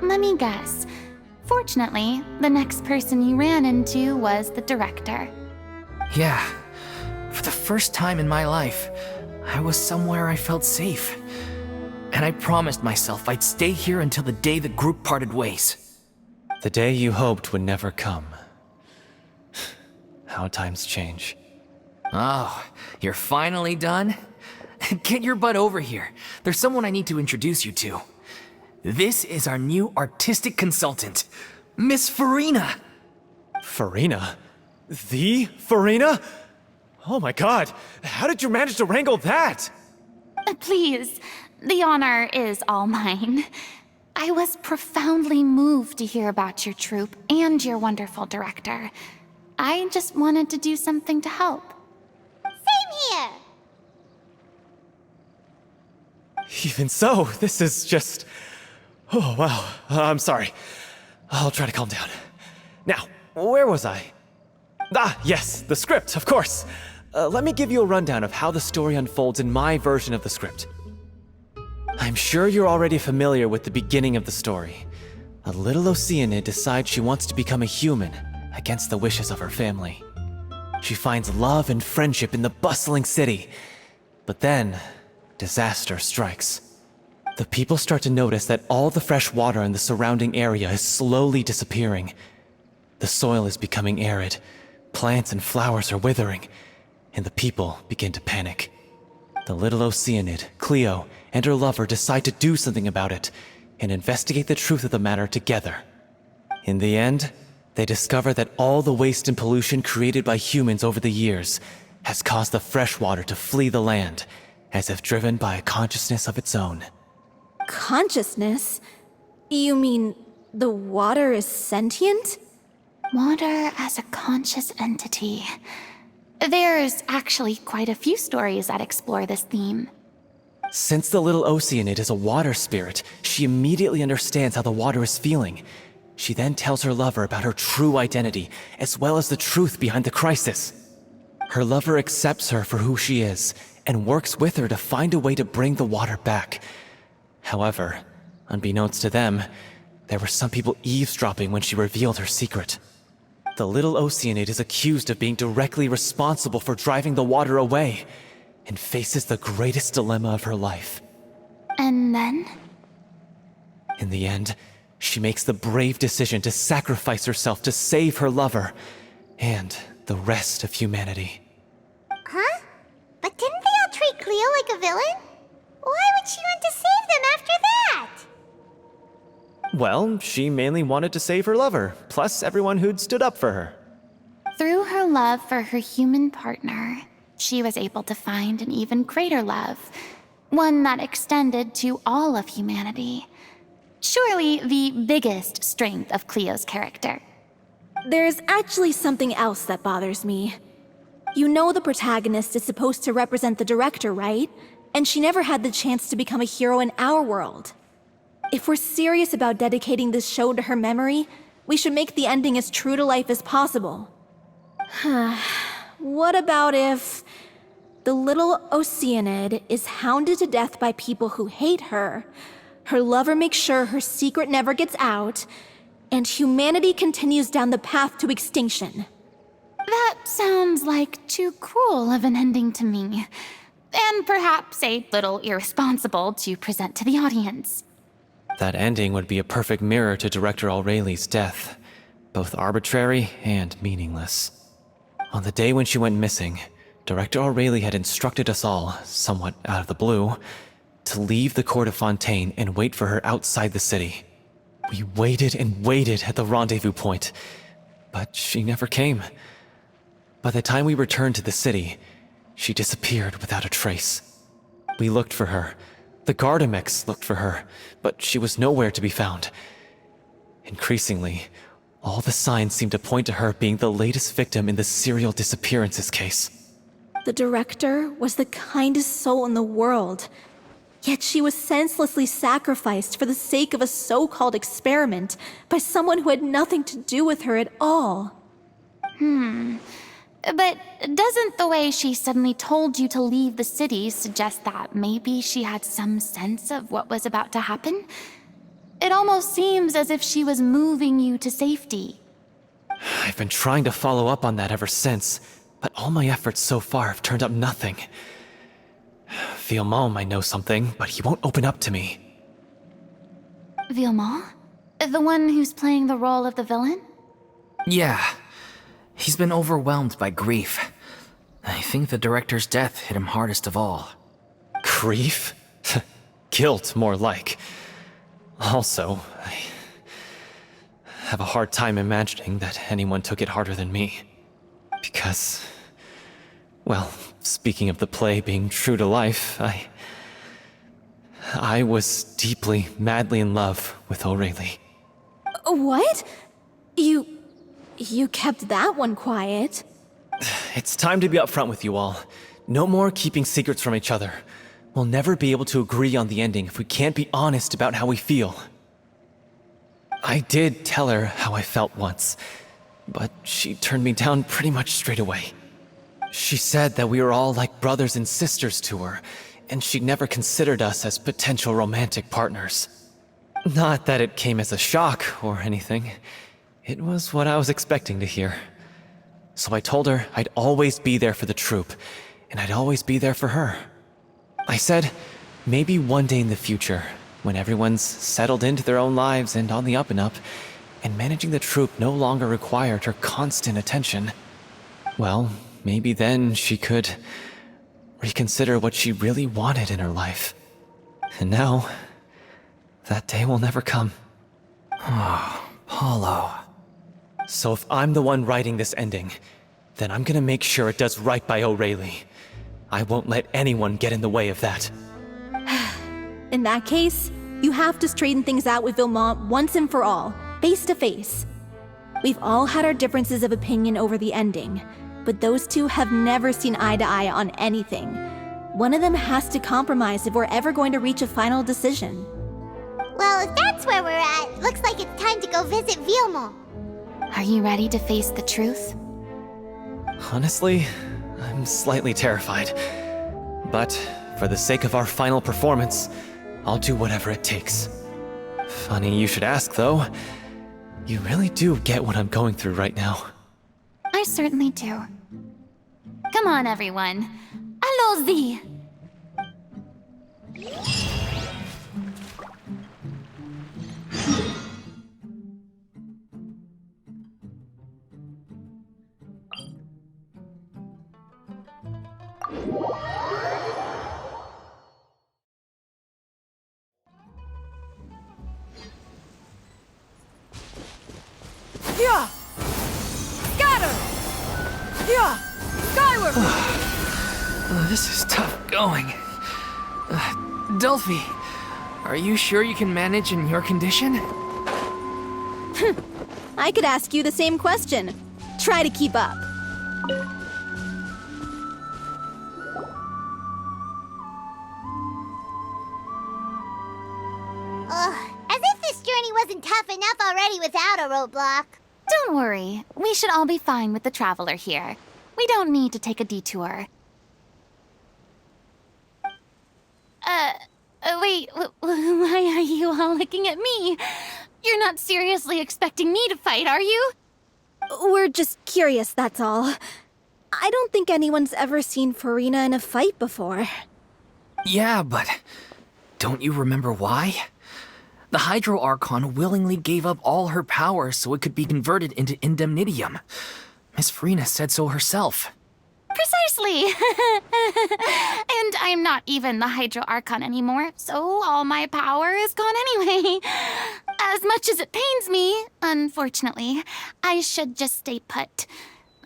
Let me guess. Fortunately, the next person you ran into was the director. Yeah, for the first time in my life, I was somewhere I felt safe. And I promised myself I'd stay here until the day the group parted ways. The day you hoped would never come. How times change. Oh, you're finally done? Get your butt over here. There's someone I need to introduce you to. This is our new artistic consultant, Miss Furina. Furina? The Furina? Oh my god, how did you manage to wrangle that? Please, the honor is all mine. I was profoundly moved to hear about your troupe and your wonderful director. I just wanted to do something to help. Same here. Even so, this is just... Oh, wow. I'm sorry. I'll try to calm down. Now, where was I? Ah, yes, the script, of course. Let me give you a rundown of how the story unfolds in my version of the script. I'm sure you're already familiar with the beginning of the story. A little Oceanid decides she wants to become a human, against the wishes of her family. She finds love and friendship in the bustling city. But then, disaster strikes. The people start to notice that all the fresh water in the surrounding area is slowly disappearing. The soil is becoming arid, plants and flowers are withering, and the people begin to panic. The little Oceanid, Cleo, and her lover decide to do something about it, and investigate the truth of the matter together. In the end, they discover that all the waste and pollution created by humans over the years has caused the fresh water to flee the land, as if driven by a consciousness of its own. Consciousness? You mean the water is sentient? Water as a conscious entity. There's actually quite a few stories that explore this theme. Since the little Oceanid is a water spirit, she immediately understands how the water is feeling. She then tells her lover about her true identity, as well as the truth behind the crisis. Her lover accepts her for who she is, and works with her to find a way to bring the water back. However, unbeknownst to them, there were some people eavesdropping when she revealed her secret. The little Oceanid is accused of being directly responsible for driving the water away, and faces the greatest dilemma of her life. And then? In the end, she makes the brave decision to sacrifice herself to save her lover, and the rest of humanity. Huh? But didn't they all treat Cleo like a villain? Why would she want to save them after that? Well, she mainly wanted to save her lover, plus everyone who'd stood up for her. Through her love for her human partner, she was able to find an even greater love, one that extended to all of humanity. Surely the biggest strength of Cleo's character. There's actually something else that bothers me. You know the protagonist is supposed to represent the director, right? And she never had the chance to become a hero in our world. If we're serious about dedicating this show to her memory, we should make the ending as true to life as possible. What about if the little Oceanid is hounded to death by people who hate her, her lover makes sure her secret never gets out, and humanity continues down the path to extinction? That sounds like too cruel of an ending to me, and perhaps a little irresponsible to present to the audience. That ending would be a perfect mirror to Director Aureli's death, both arbitrary and meaningless. On the day when she went missing, Director Aureli had instructed us all, somewhat out of the blue, to leave the court of Fontaine and wait for her outside the city. We waited and waited at the rendezvous point, but she never came. By the time we returned to the city, she disappeared without a trace. We looked for her. The Gardamex looked for her, but she was nowhere to be found. Increasingly, all the signs seemed to point to her being the latest victim in the serial disappearances case. The director was the kindest soul in the world. Yet she was senselessly sacrificed for the sake of a so-called experiment by someone who had nothing to do with her at all. But doesn't the way she suddenly told you to leave the city suggest that maybe she had some sense of what was about to happen? It almost seems as if she was moving you to safety. I've been trying to follow up on that ever since, but all my efforts so far have turned up nothing. Paimon might know something, but he won't open up to me. Paimon? The one who's playing the role of the villain? Yeah. He's been overwhelmed by grief. I think the director's death hit him hardest of all. Grief? Guilt, more like. Also, I have a hard time imagining that anyone took it harder than me. Because, well, speaking of the play being true to life, I was deeply, madly in love with O'Reilly. What? You kept that one quiet. It's time to be upfront with you all. No more keeping secrets from each other. We'll never be able to agree on the ending if we can't be honest about how we feel. I did tell her how I felt once, but she turned me down pretty much straight away. She said that we were all like brothers and sisters to her, and she'd never considered us as potential romantic partners. Not that it came as a shock or anything. It was what I was expecting to hear. So I told her I'd always be there for the troupe, and I'd always be there for her. I said, maybe one day in the future, when everyone's settled into their own lives and on the up and up, and managing the troupe no longer required her constant attention, well, maybe then she could reconsider what she really wanted in her life. And now, that day will never come. Oh, Paulo. So if I'm the one writing this ending, then I'm gonna make sure it does right by O'Reilly. I won't let anyone get in the way of that. In that case, you have to straighten things out with Vilmont once and for all, face to face. We've all had our differences of opinion over the ending, but those two have never seen eye to eye on anything. One of them has to compromise if we're ever going to reach a final decision. Well, if that's where we're at, looks like it's time to go visit Vilmont. Are you ready to face the truth? Honestly, I'm slightly terrified. But for the sake of our final performance, I'll do whatever it takes. Funny you should ask, though. You really do get what I'm going through right now. I certainly do. Come on, everyone. Allons-y! Yeah! Scatter! Yeah! Skyward! This is tough going. Delphi, are you sure you can manage in your condition? I could ask you the same question. Try to keep up. As if this journey wasn't tough enough already without a roadblock. Don't worry. We should all be fine with the traveler here. We don't need to take a detour. Wait, why are you all looking at me? You're not seriously expecting me to fight, are you? We're just curious, that's all. I don't think anyone's ever seen Furina in a fight before. Yeah, but don't you remember why? The Hydro Archon willingly gave up all her power so it could be converted into indemnitium. Miss Furina said so herself. Precisely! And I'm not even the Hydro Archon anymore, so all my power is gone anyway. As much as it pains me, unfortunately, I should just stay put.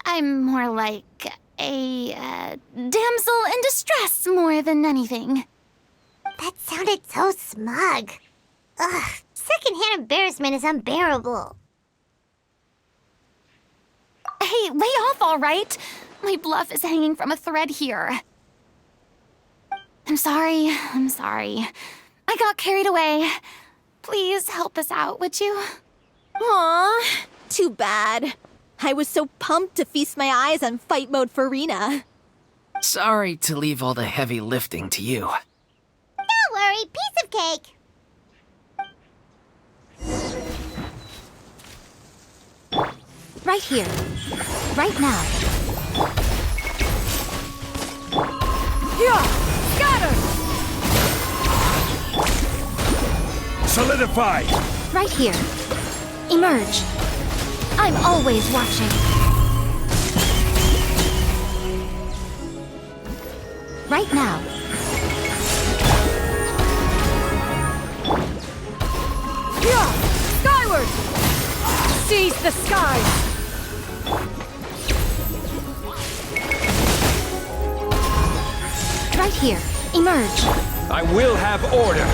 I'm more like a damsel in distress more than anything. That sounded so smug. Ugh, secondhand embarrassment is unbearable. Hey, lay off, all right? My bluff is hanging from a thread here. I'm sorry. I got carried away. Please help us out, would you? Aw, too bad. I was so pumped to feast my eyes on fight mode Furina. Sorry to leave all the heavy lifting to you. Don't worry, piece of cake. Right here. Right now. Yeah! Scatter! Solidify! Right here. Emerge. I'm always watching. Right now. Yeah! Skyward! Seize the skies! Right here. Emerge. I will have order!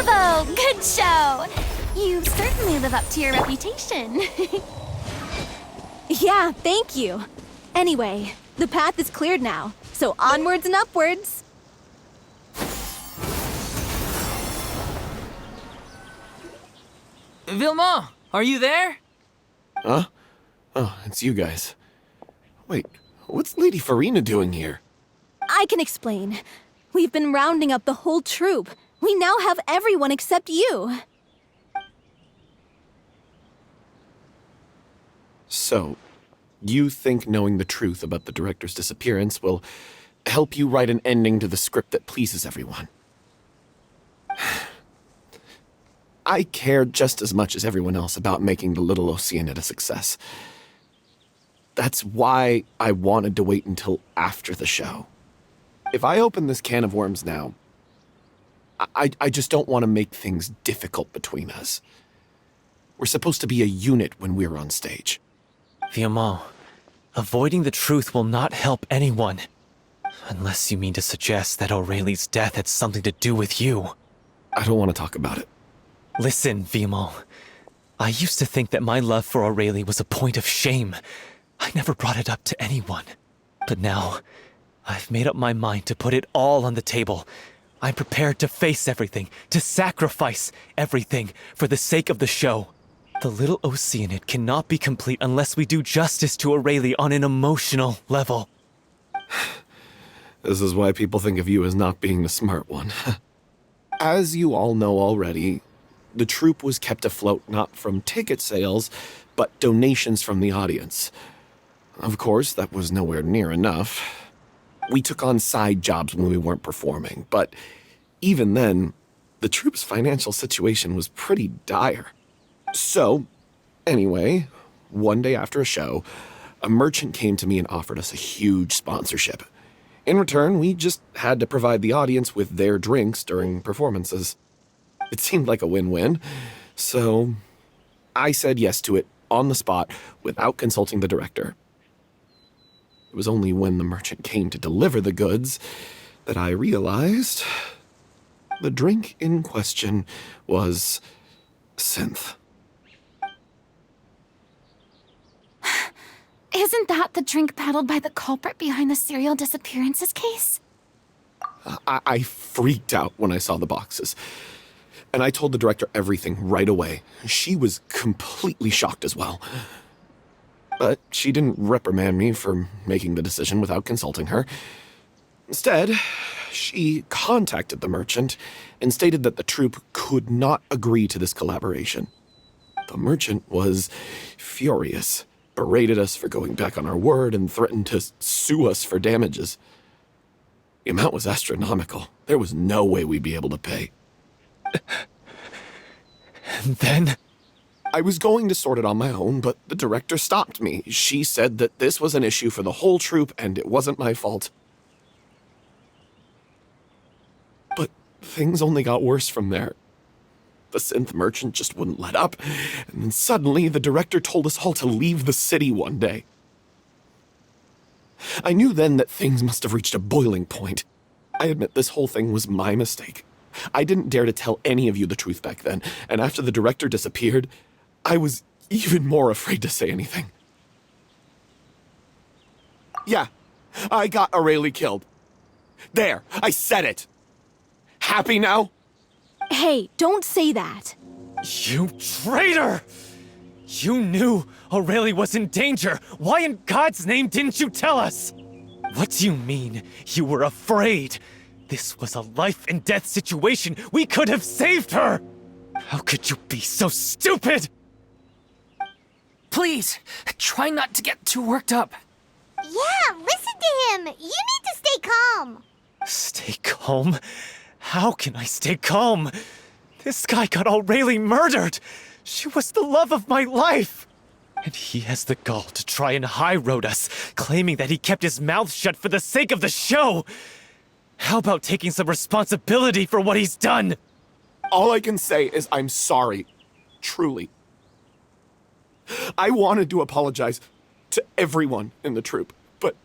Bravo! Good show! You certainly live up to your reputation. Yeah, thank you. Anyway, the path is cleared now, so onwards and upwards. Vilma, are you there? Huh? Oh, it's you guys. Wait, what's Lady Furina doing here? I can explain. We've been rounding up the whole troop. We now have everyone except you. So, you think knowing the truth about the director's disappearance will help you write an ending to the script that pleases everyone? I care just as much as everyone else about making the Little Oceanid a success. That's why I wanted to wait until after the show. If I open this can of worms now, I just don't want to make things difficult between us. We're supposed to be a unit when we're on stage. Vilma, avoiding the truth will not help anyone. Unless you mean to suggest that Aurelie's death had something to do with you. I don't want to talk about it. Listen, Vilma. I used to think that my love for Aurelie was a point of shame. I never brought it up to anyone. But now, I've made up my mind to put it all on the table. I'm prepared to face everything, to sacrifice everything for the sake of the show. The Little Oceanid cannot be complete unless we do justice to Aurelie on an emotional level. This is why people think of you as not being the smart one. As you all know already, the troupe was kept afloat not from ticket sales, but donations from the audience. Of course, that was nowhere near enough. We took on side jobs when we weren't performing, but even then, the troupe's financial situation was pretty dire. So, anyway, one day after a show, a merchant came to me and offered us a huge sponsorship. In return, we just had to provide the audience with their drinks during performances. It seemed like a win-win, so I said yes to it on the spot without consulting the director. It was only when the merchant came to deliver the goods that I realized the drink in question was synth. Isn't that the drink paddled by the culprit behind the serial disappearances case? I freaked out when I saw the boxes. And I told the director everything right away. She was completely shocked as well. But she didn't reprimand me for making the decision without consulting her. Instead, she contacted the merchant and stated that the troupe could not agree to this collaboration. The merchant was furious, berated us for going back on our word, and threatened to sue us for damages. The amount was astronomical. There was no way we'd be able to pay. And then? I was going to sort it on my own, but the director stopped me. She said that this was an issue for the whole troupe and it wasn't my fault. But things only got worse from there. The synth merchant just wouldn't let up, and then suddenly the director told us all to leave the city one day. I knew then that things must have reached a boiling point. I admit this whole thing was my mistake. I didn't dare to tell any of you the truth back then, and after the director disappeared, I was even more afraid to say anything. Yeah, I got Aurelie killed. There, I said it. Happy now? Hey, don't say that. You traitor! You knew Aurelie was in danger. Why in God's name didn't you tell us? What do you mean, you were afraid? This was a life and death situation. We could have saved her! How could you be so stupid? Please, try not to get too worked up. Yeah, listen to him. You need to stay calm. Stay calm? How can I stay calm? This guy got Aurelie murdered. She was the love of my life. And he has the gall to try and high-road us, claiming that he kept his mouth shut for the sake of the show. How about taking some responsibility for what he's done? All I can say is I'm sorry. Truly. I wanted to apologize to everyone in the troupe, but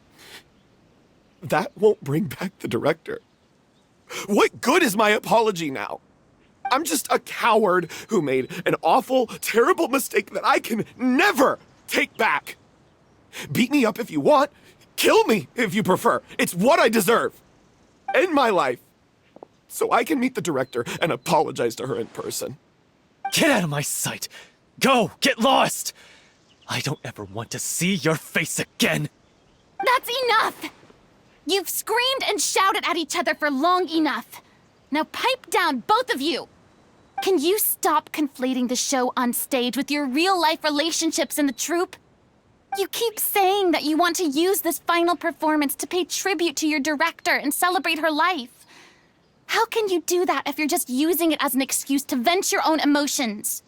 that won't bring back the director. What good is my apology now? I'm just a coward who made an awful, terrible mistake that I can never take back. Beat me up if you want. Kill me if you prefer. It's what I deserve. End my life. So I can meet the director and apologize to her in person. Get out of my sight. Go, get lost. I don't ever want to see your face again. That's enough! You've screamed and shouted at each other for long enough. Now pipe down, both of you! Can you stop conflating the show on stage with your real-life relationships in the troupe? You keep saying that you want to use this final performance to pay tribute to your director and celebrate her life. How can you do that if you're just using it as an excuse to vent your own emotions?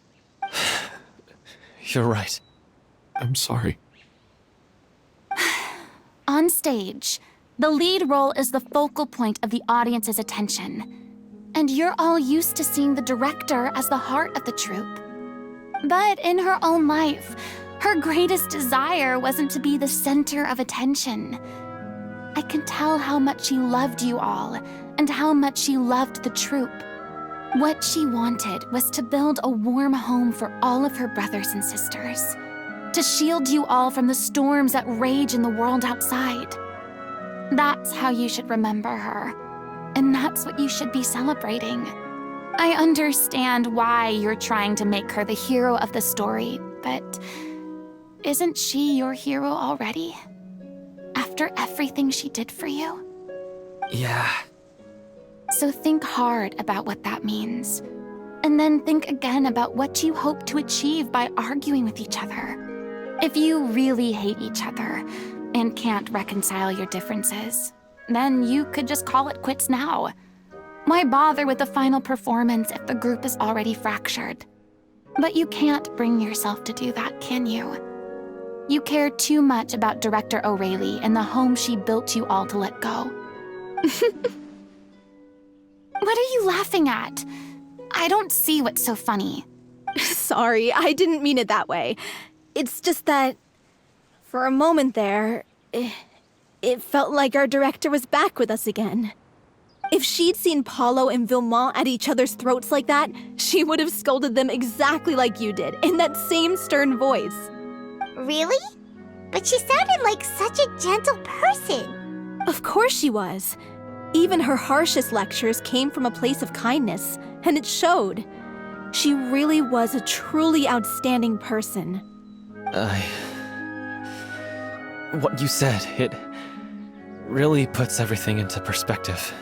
You're right. I'm sorry. On stage, the lead role is the focal point of the audience's attention. And you're all used to seeing the director as the heart of the troupe. But in her own life, her greatest desire wasn't to be the center of attention. I can tell how much she loved you all, and how much she loved the troupe. What she wanted was to build a warm home for all of her brothers and sisters. To shield you all from the storms that rage in the world outside. That's how you should remember her. And that's what you should be celebrating. I understand why you're trying to make her the hero of the story, but isn't she your hero already? After everything she did for you? Yeah. So think hard about what that means. And then think again about what you hope to achieve by arguing with each other. If you really hate each other and can't reconcile your differences, then you could just call it quits now. Why bother with the final performance if the group is already fractured? But you can't bring yourself to do that, can you? You care too much about Director Aurelie and the home she built you all to let go. What are you laughing at? I don't see what's so funny. Sorry, I didn't mean it that way. It's just that, for a moment there, it felt like our director was back with us again. If she'd seen Paulo and Villemont at each other's throats like that, she would have scolded them exactly like you did, in that same stern voice. Really? But she sounded like such a gentle person. Of course she was. Even her harshest lectures came from a place of kindness, and it showed. She really was a truly outstanding person. What you said, it really puts everything into perspective.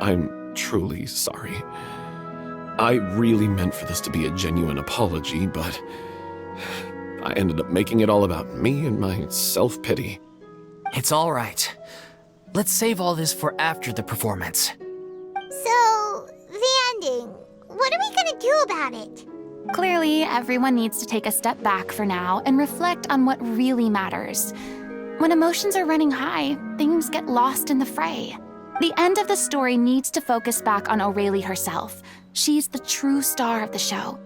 I'm truly sorry. I really meant for this to be a genuine apology, but I ended up making it all about me and my self-pity. It's all right. Let's save all this for after the performance. So, the ending. What are we gonna do about it? Clearly, everyone needs to take a step back for now and reflect on what really matters. When emotions are running high, things get lost in the fray. The end of the story needs to focus back on Aurelie herself. She's the true star of the show.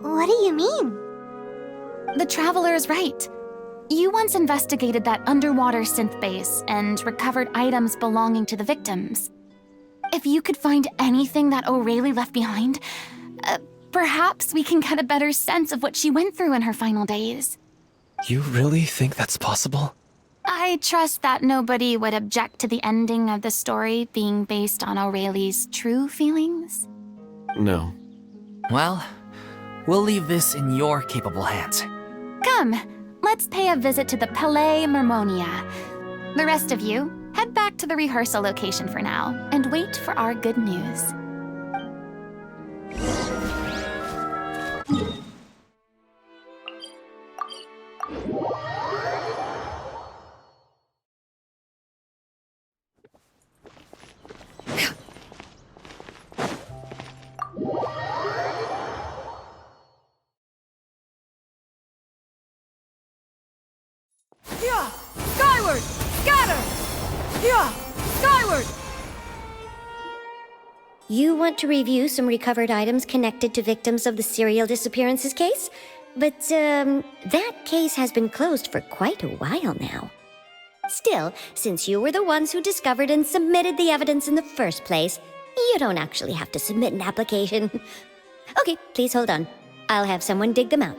What do you mean? The Traveler is right. You once investigated that underwater synth base and recovered items belonging to the victims. If you could find anything that Aurelie left behind, Perhaps we can get a better sense of what she went through in her final days. You really think that's possible? I trust that nobody would object to the ending of the story being based on Aureli's true feelings. No. Well, we'll leave this in your capable hands. Come, let's pay a visit to the Palais Mermonia. The rest of you, head back to the rehearsal location for now, and wait for our good news. Yeah! Skyward! Scatter! Yeah! Skyward! You want to review some recovered items connected to victims of the serial disappearances case? But, that case has been closed for quite a while now. Still, since you were the ones who discovered and submitted the evidence in the first place, you don't actually have to submit an application. Okay, please hold on. I'll have someone dig them out.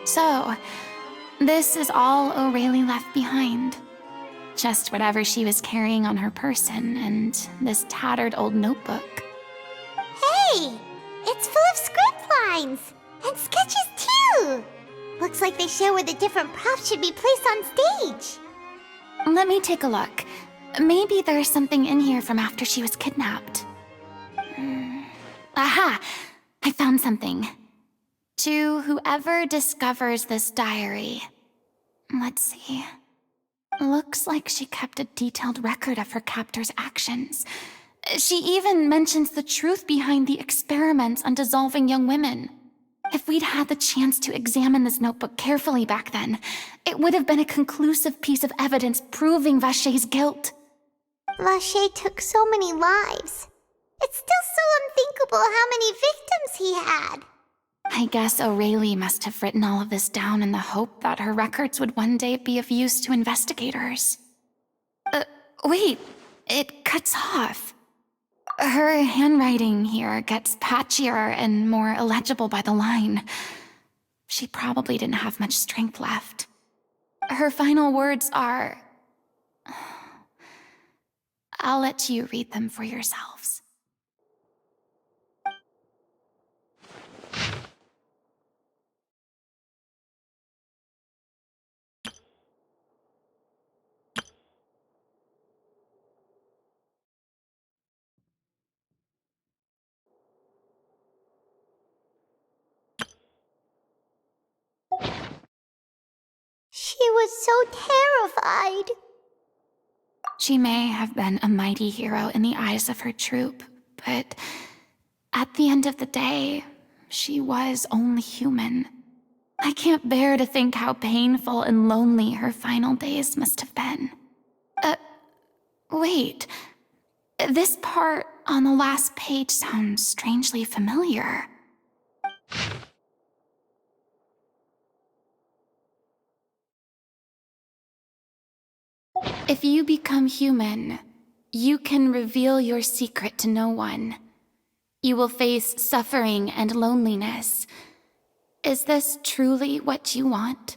So, this is all Aurelie left behind. Just whatever she was carrying on her person and this tattered old notebook. Hey! It's full of script lines! And sketches too! Looks like they show where the different props should be placed on stage. Let me take a look. Maybe there's something in here from after she was kidnapped. Aha! I found something. To whoever discovers this diary. Let's see. Looks like she kept a detailed record of her captor's actions. She even mentions the truth behind the experiments on dissolving young women. If we'd had the chance to examine this notebook carefully back then, it would have been a conclusive piece of evidence proving Vachey's guilt. Vachey took so many lives. It's still so unthinkable how many victims he had. I guess Aurelie must have written all of this down in the hope that her records would one day be of use to investigators. Wait, it cuts off. Her handwriting here gets patchier and more illegible by the line. She probably didn't have much strength left. Her final words are... I'll let you read them for yourselves. She was so terrified. She may have been a mighty hero in the eyes of her troop, but at the end of the day, she was only human. I can't bear to think how painful and lonely her final days must have been. Wait. This part on the last page sounds strangely familiar. If you become human, you can reveal your secret to no one. You will face suffering and loneliness. Is this truly what you want?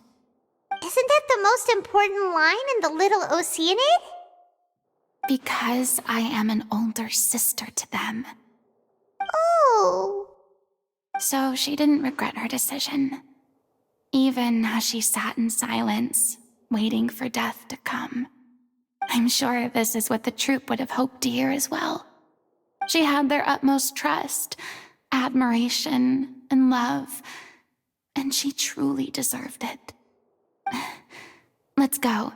Isn't that the most important line in the Little Oceanid? Because I am an older sister to them. Oh. So she didn't regret her decision. Even as she sat in silence, waiting for death to come. I'm sure this is what the troupe would have hoped to hear as well. She had their utmost trust, admiration, and love, and she truly deserved it. Let's go.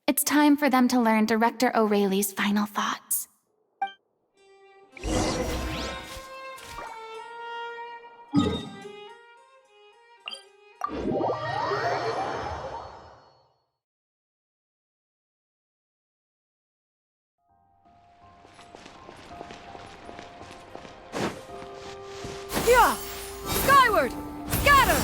It's time for them to learn Director Aurelie's final thoughts. Yeah! Skyward! Scatter!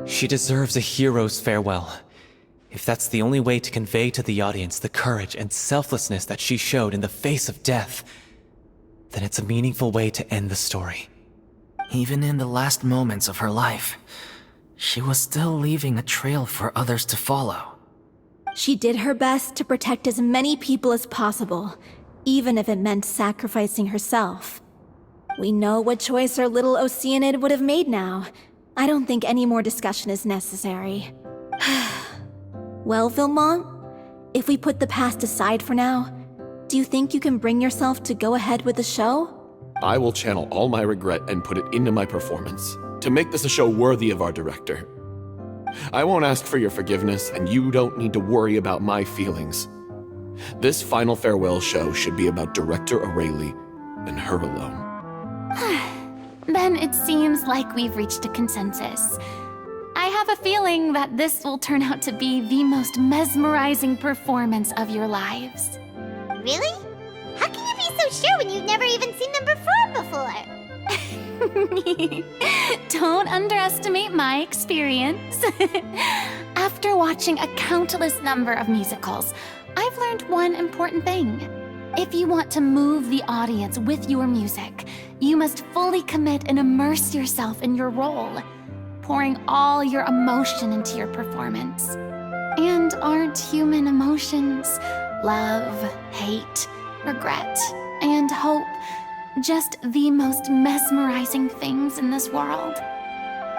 She deserves a hero's farewell. If that's the only way to convey to the audience the courage and selflessness that she showed in the face of death, then it's a meaningful way to end the story. Even in the last moments of her life, she was still leaving a trail for others to follow. She did her best to protect as many people as possible, even if it meant sacrificing herself. We know what choice our little Oceanid would have made now. I don't think any more discussion is necessary. Well, Vilmont, if we put the past aside for now, do you think you can bring yourself to go ahead with the show? I will channel all my regret and put it into my performance, to make this a show worthy of our director. I won't ask for your forgiveness, and you don't need to worry about my feelings. This final farewell show should be about Director Aurelie and her alone. Then it seems like we've reached a consensus. I have a feeling that this will turn out to be the most mesmerizing performance of your lives. Really? How can you be so sure when you've never even seen them perform before? Don't underestimate my experience. After watching a countless number of musicals, I've learned one important thing. If you want to move the audience with your music, you must fully commit and immerse yourself in your role, pouring all your emotion into your performance. And aren't human emotions, love, hate, regret, and hope just the most mesmerizing things in this world?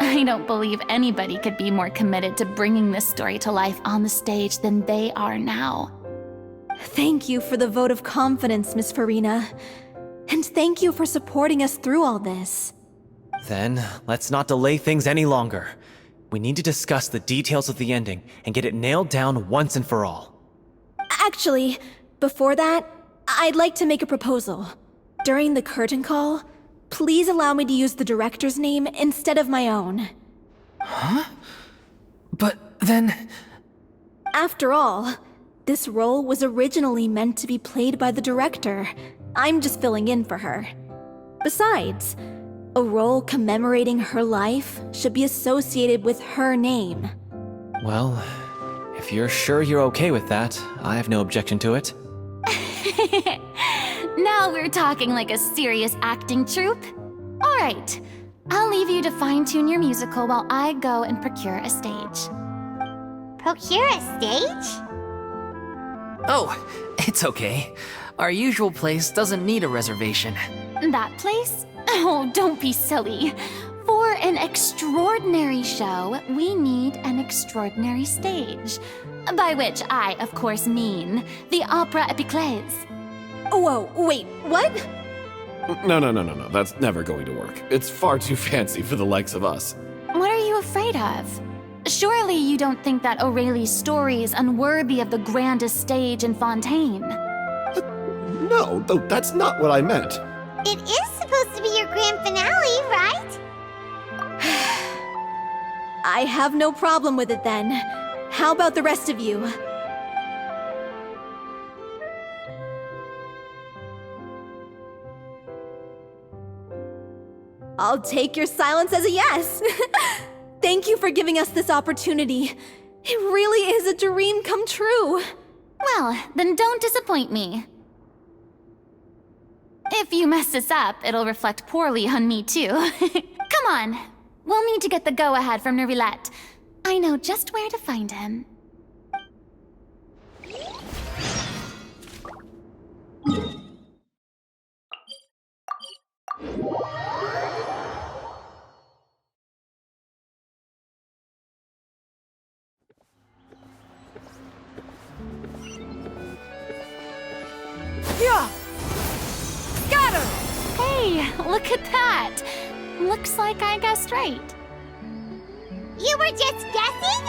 I don't believe anybody could be more committed to bringing this story to life on the stage than they are now. Thank you for the vote of confidence, Miss Furina. And thank you for supporting us through all this. Then, let's not delay things any longer. We need to discuss the details of the ending and get it nailed down once and for all. Actually, before that, I'd like to make a proposal. During the curtain call, please allow me to use the director's name instead of my own. Huh? But then... After all, this role was originally meant to be played by the director. I'm just filling in for her. Besides, a role commemorating her life should be associated with her name. Well, if you're sure you're okay with that, I have no objection to it. Now we're talking like a serious acting troupe. All right, I'll leave you to fine-tune your musical while I go and procure a stage. Procure a stage? Oh, it's okay. Our usual place doesn't need a reservation. That place? Oh, don't be silly. For an extraordinary show, we need an extraordinary stage. By which I, of course, mean the Opera Epiclese. Whoa, wait, what? No, that's never going to work. It's far too fancy for the likes of us. What are you afraid of? Surely you don't think that Aurelie's story is unworthy of the grandest stage in Fontaine? No, that's not what I meant. It is supposed to be your grand finale, right? I have no problem with it then. How about the rest of you? I'll take your silence as a yes. Thank you for giving us this opportunity. It really is a dream come true. Well, then don't disappoint me. If you mess this up, it'll reflect poorly on me too. Come on, we'll need to get the go-ahead from Nervilette. I know just where to find him. Yeah! Scatter! Hey, look at that! Looks like I guessed right. You were just guessing?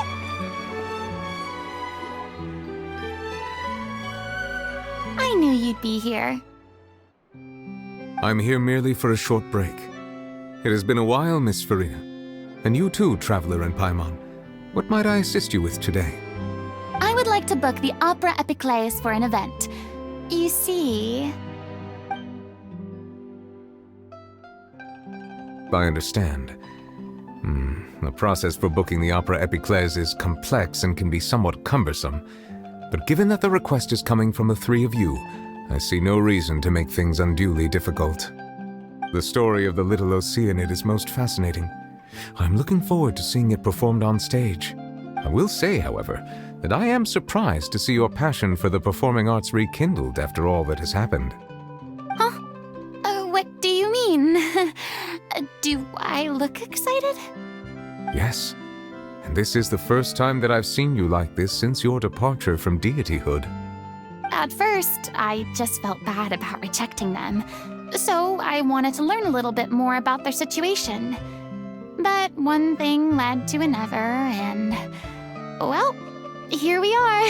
I knew you'd be here. I'm here merely for a short break. It has been a while, Miss Furina. And you too, Traveler and Paimon. What might I assist you with today? I would like to book the Opera Epiclese for an event. You see... I understand. The process for booking the Opera Epiclese is complex and can be somewhat cumbersome. But given that the request is coming from the three of you, I see no reason to make things unduly difficult. The story of the Little Oceanid is most fascinating. I'm looking forward to seeing it performed on stage. I will say, however, that I am surprised to see your passion for the performing arts rekindled after all that has happened. Huh? What do you mean? Do I look excited? Yes, and this is the first time that I've seen you like this since your departure from deityhood. At first, I just felt bad about rejecting them, so I wanted to learn a little bit more about their situation. But one thing led to another, and, well, here we are.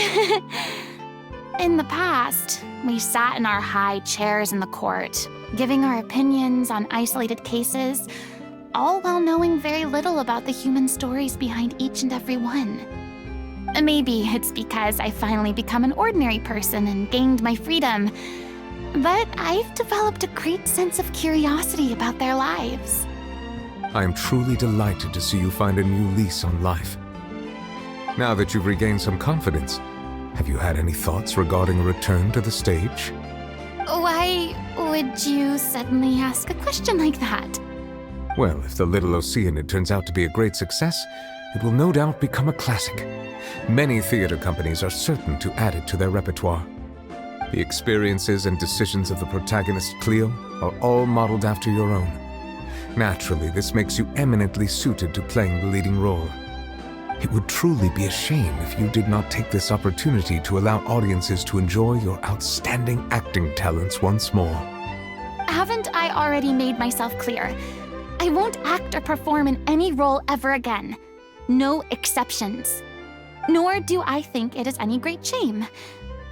In the past, we sat in our high chairs in the court, giving our opinions on isolated cases, all while knowing very little about the human stories behind each and every one. Maybe it's because I finally become an ordinary person and gained my freedom, but I've developed a great sense of curiosity about their lives. I am truly delighted to see you find a new lease on life. Now that you've regained some confidence, have you had any thoughts regarding a return to the stage? Why would you suddenly ask a question like that? Well, if the Little Oceanid turns out to be a great success, it will no doubt become a classic. Many theater companies are certain to add it to their repertoire. The experiences and decisions of the protagonist Cleo are all modeled after your own. Naturally, this makes you eminently suited to playing the leading role. It would truly be a shame if you did not take this opportunity to allow audiences to enjoy your outstanding acting talents once more. Haven't I already made myself clear? I won't act or perform in any role ever again. No exceptions. Nor do I think it is any great shame.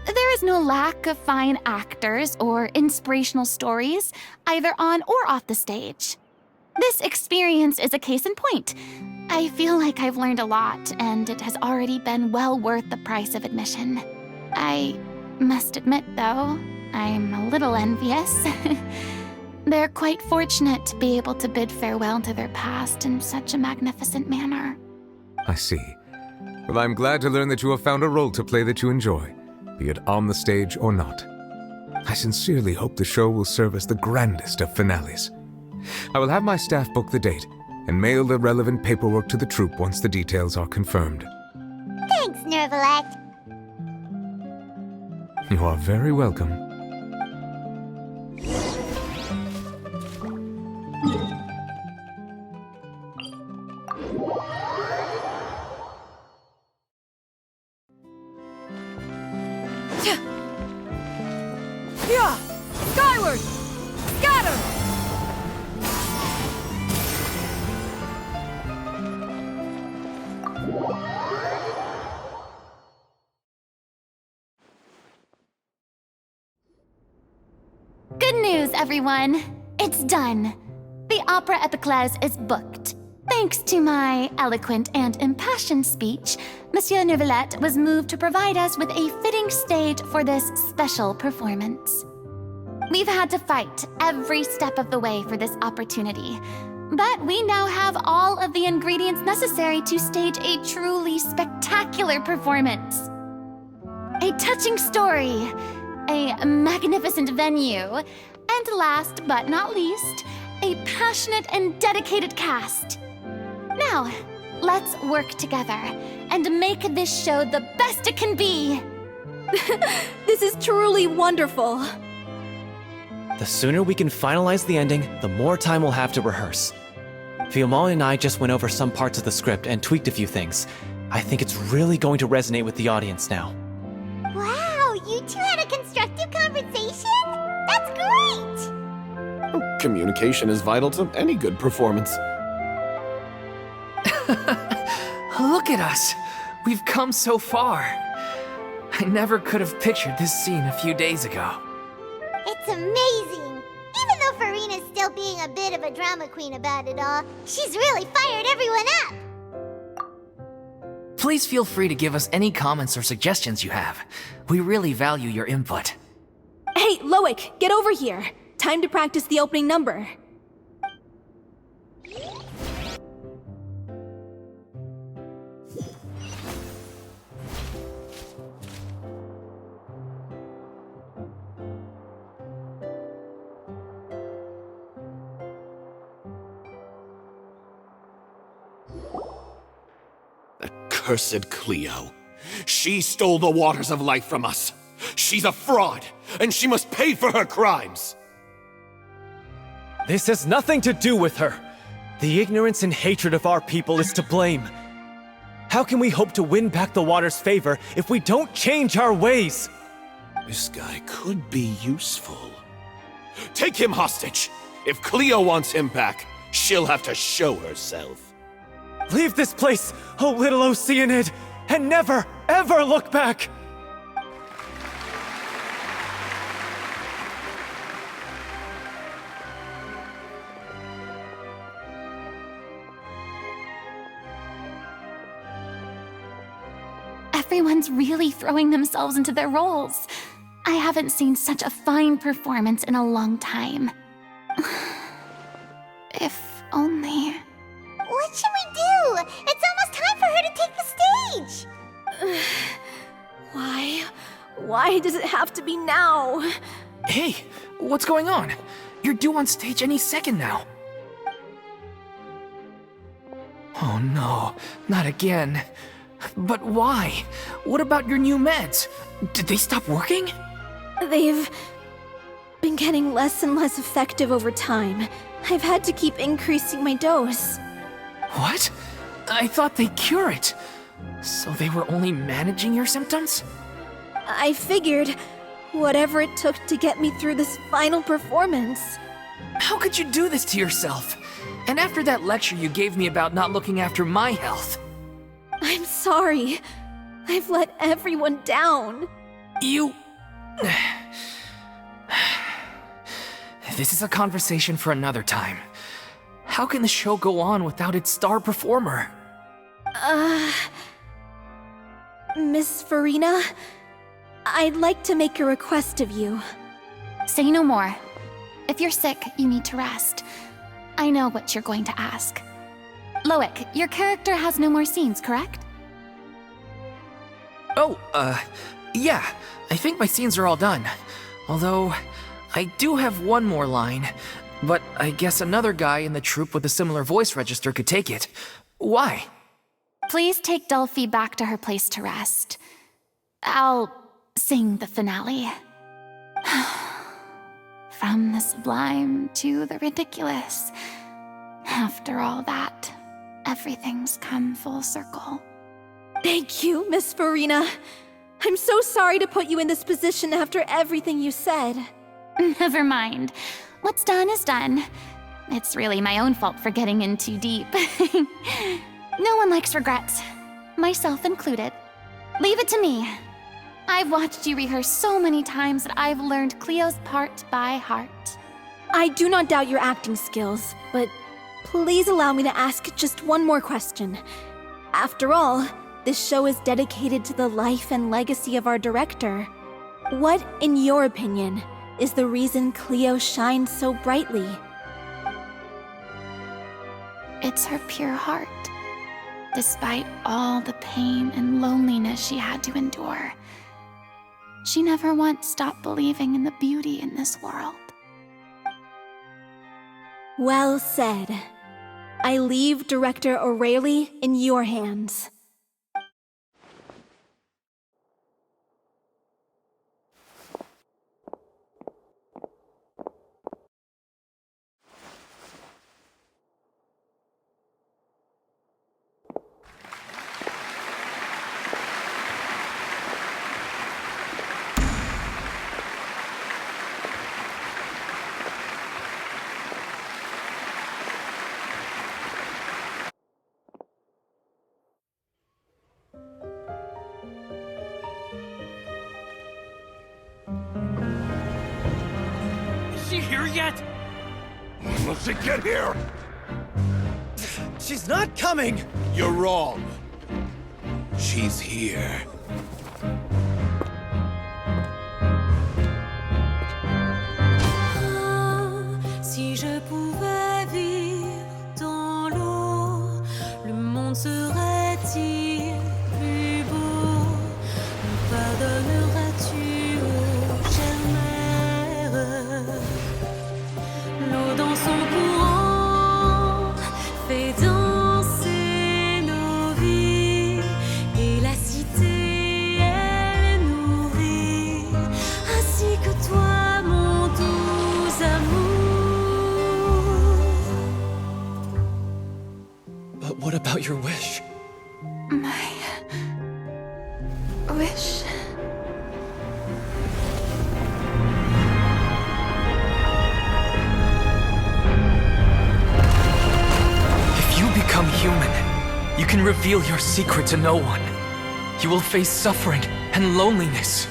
There is no lack of fine actors or inspirational stories, either on or off the stage. This experience is a case in point. I feel like I've learned a lot, and it has already been well worth the price of admission. I must admit, though, I'm a little envious. They're quite fortunate to be able to bid farewell to their past in such a magnificent manner. I see. Well, I'm glad to learn that you have found a role to play that you enjoy, be it on the stage or not. I sincerely hope the show will serve as the grandest of finales. I will have my staff book the date and mail the relevant paperwork to the troupe once the details are confirmed. Thanks, Nervalek. You are very welcome. Yeah! Skyward! Scatter! Good news, everyone. It's done. The Opera Epiclese is booked. Thanks to my eloquent and impassioned speech, Monsieur Neuvillette was moved to provide us with a fitting stage for this special performance. We've had to fight every step of the way for this opportunity, but we now have all of the ingredients necessary to stage a truly spectacular performance. A touching story, a magnificent venue, and last but not least, a passionate and dedicated cast. Now, let's work together and make this show the best it can be. This is truly wonderful. The sooner we can finalize the ending, the more time we'll have to rehearse. Fiamma and I just went over some parts of the script and tweaked a few things. I think it's really going to resonate with the audience now. Wow, you two had a constructive conversation? That's great! Communication is vital to any good performance. Look at us! We've come so far. I never could have pictured this scene a few days ago. It's amazing! Even though Furina's still being a bit of a drama queen about it all, she's really fired everyone up! Please feel free to give us any comments or suggestions you have. We really value your input. Hey, Loic, get over here. Time to practice the opening number. That cursed Cleo. She stole the waters of life from us. She's a fraud, and she must pay for her crimes. This has nothing to do with her. The ignorance and hatred of our people is to blame. How can we hope to win back the water's favor if we don't change our ways? This guy could be useful. Take him hostage. If Cleo wants him back, she'll have to show herself. Leave this place, O little Oceanid, and never, ever look back! Everyone's really throwing themselves into their roles. I haven't seen such a fine performance in a long time. If only... What should we do? It's almost time for her to take the stage! Why does it have to be now? Hey, what's going on? You're due on stage any second now. Oh no, not again. But why? What about your new meds? Did they stop working? They've been getting less and less effective over time. I've had to keep increasing my dose. What? I thought they cure it. So they were only managing your symptoms? I figured whatever it took to get me through this final performance. How could you do this to yourself? And after that lecture you gave me about not looking after my health. I'm sorry. I've let everyone down. You... This is a conversation for another time. How can the show go on without its star performer? Miss Furina, I'd like to make a request of you. Say no more. If you're sick, you need to rest. I know what you're going to ask. Loic, your character has no more scenes, correct? Oh, yeah. I think my scenes are all done. Although, I do have one more line. But I guess another guy in the troupe with a similar voice register could take it. Why? Please take Delphi back to her place to rest. I'll sing the finale. From the sublime to the ridiculous. After all that, everything's come full circle. Thank you, Miss Furina. I'm so sorry to put you in this position after everything you said. Never mind. What's done is done. It's really my own fault for getting in too deep. No one likes regrets, myself included. Leave it to me. I've watched you rehearse so many times that I've learned Cleo's part by heart. I do not doubt your acting skills, but please allow me to ask just one more question. After all, this show is dedicated to the life and legacy of our director. What, in your opinion, is the reason Cleo shines so brightly? It's her pure heart. Despite all the pain and loneliness she had to endure, she never once stopped believing in the beauty in this world. Well said. I leave Director O'Reilly in your hands. Is she here yet? When will she get here? She's not coming! You're wrong. She's here. Si je pouvais vivre dans l'eau, le monde serait-il plus beau? Me pardonneras-tu, ô chère mère? L'eau dans son courant fait danser your wish? My wish. If you become human, you can reveal your secret to no one. You will face suffering and loneliness.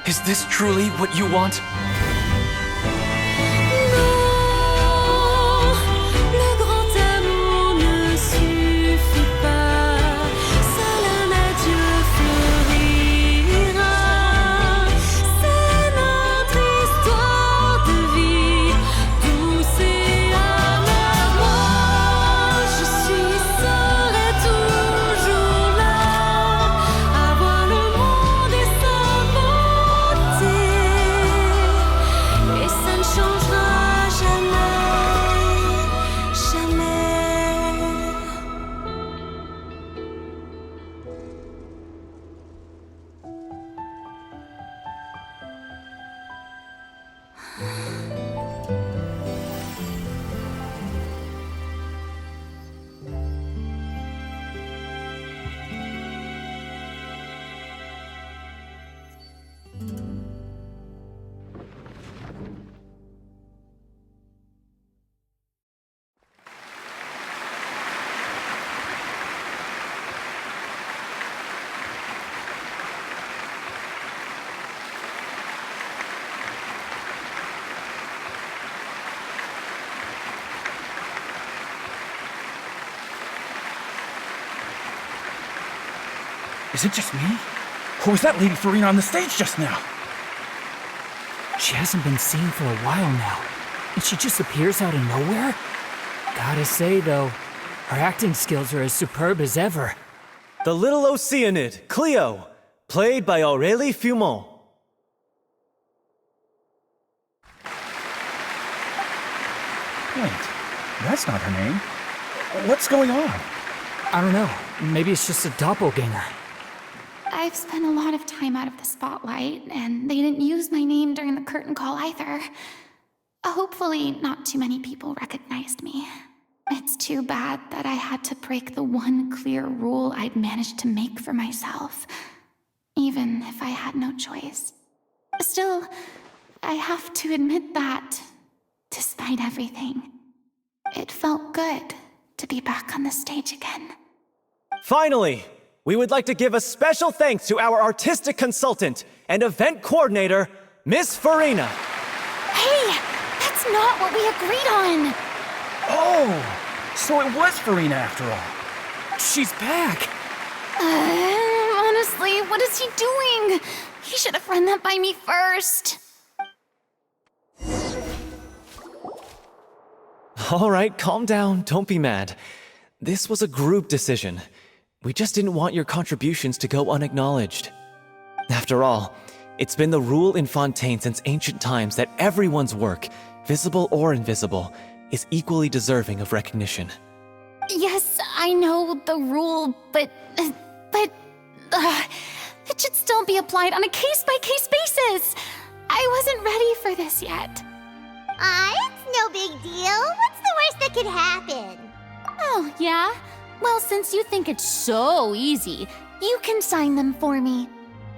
Is this truly what you want? Le grand amour ne suffit pas, seul un adieu fleurira. C'est notre histoire de vie, douce et amère. Moi, je serai toujours là, à voir le monde et sa beauté, et ça ne changera jamais, jamais. Is it just me? Or was that Lady Furina on the stage just now? She hasn't been seen for a while now, and she just appears out of nowhere? Gotta say, though, her acting skills are as superb as ever. The little Oceanid, Cleo, played by Aurélie Fumont. Wait, that's not her name. What's going on? I don't know. Maybe it's just a doppelganger. I've spent a lot of time out of the spotlight, and they didn't use my name during the curtain call either. Hopefully, not too many people recognized me. It's too bad that I had to break the one clear rule I'd managed to make for myself, even if I had no choice. Still, I have to admit that, despite everything, it felt good to be back on the stage again. Finally, we would like to give a special thanks to our artistic consultant and event coordinator, Miss Furina. Hey, that's not what we agreed on! Oh, so it was Furina after all. She's back! Honestly, what is he doing? He should have run that by me first. All right, calm down, don't be mad. This was a group decision. We just didn't want your contributions to go unacknowledged. After all, it's been the rule in Fontaine since ancient times that everyone's work, visible or invisible, is equally deserving of recognition. Yes, I know the rule, but it should still be applied on a case-by-case basis. I wasn't ready for this yet. It's no big deal. What's the worst that could happen? Oh, yeah? Well, since you think it's so easy, you can sign them for me.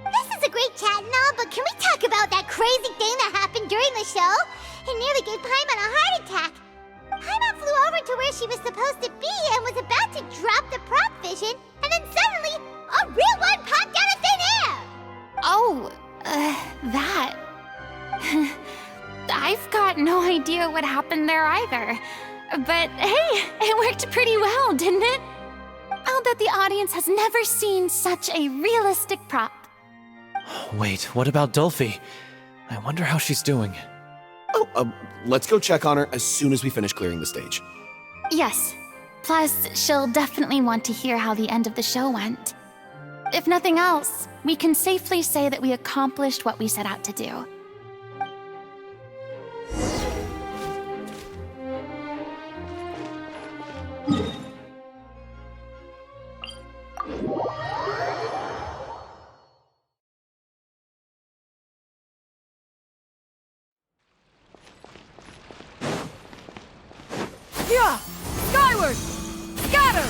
This is a great chat and all, but can we talk about that crazy thing that happened during the show? It nearly gave Paimon a heart attack. Paimon flew over to where she was supposed to be and was about to drop the prop vision, and then suddenly, a real one popped out of thin air! Oh, that. I've got no idea what happened there either. But hey, it worked pretty well, didn't it? I'll bet the audience has never seen such a realistic prop. Wait, what about Dolphy? I wonder how she's doing. Oh, let's go check on her as soon as we finish clearing the stage. Yes. Plus, she'll definitely want to hear how the end of the show went. If nothing else, we can safely say that we accomplished what we set out to do. Yeah! Skyward! Scatter!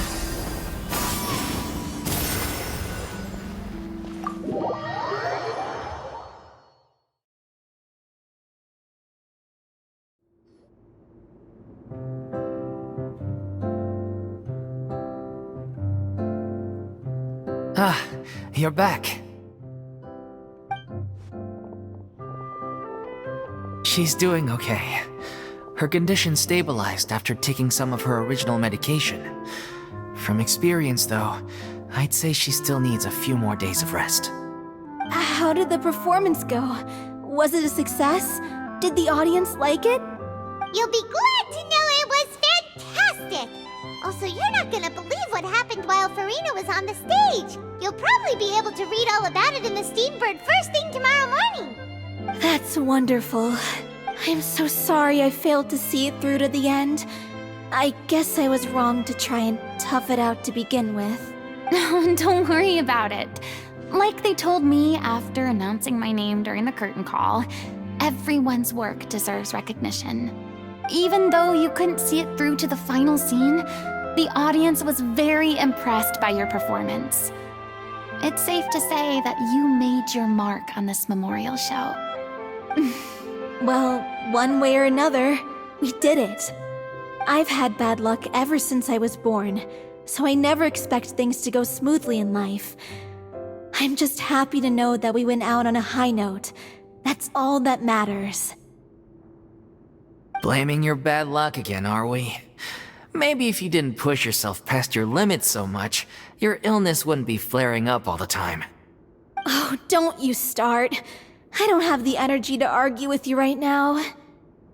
Ah, you're back. She's doing okay. Her condition stabilized after taking some of her original medication. From experience, though, I'd say she still needs a few more days of rest. How did the performance go? Was it a success? Did the audience like it? You'll be glad to know it was fantastic! Also, you're not gonna believe what happened while Furina was on the stage. You'll probably be able to read all about it in the Steambird first thing tomorrow morning. That's wonderful. I'm so sorry I failed to see it through to the end. I guess I was wrong to try and tough it out to begin with. Don't worry about it. Like they told me after announcing my name during the curtain call, everyone's work deserves recognition. Even though you couldn't see it through to the final scene, the audience was very impressed by your performance. It's safe to say that you made your mark on this memorial show. Well, one way or another, we did it. I've had bad luck ever since I was born, so I never expect things to go smoothly in life. I'm just happy to know that we went out on a high note. That's all that matters. Blaming your bad luck again, are we? Maybe if you didn't push yourself past your limits so much, your illness wouldn't be flaring up all the time. Oh, don't you start. I don't have the energy to argue with you right now.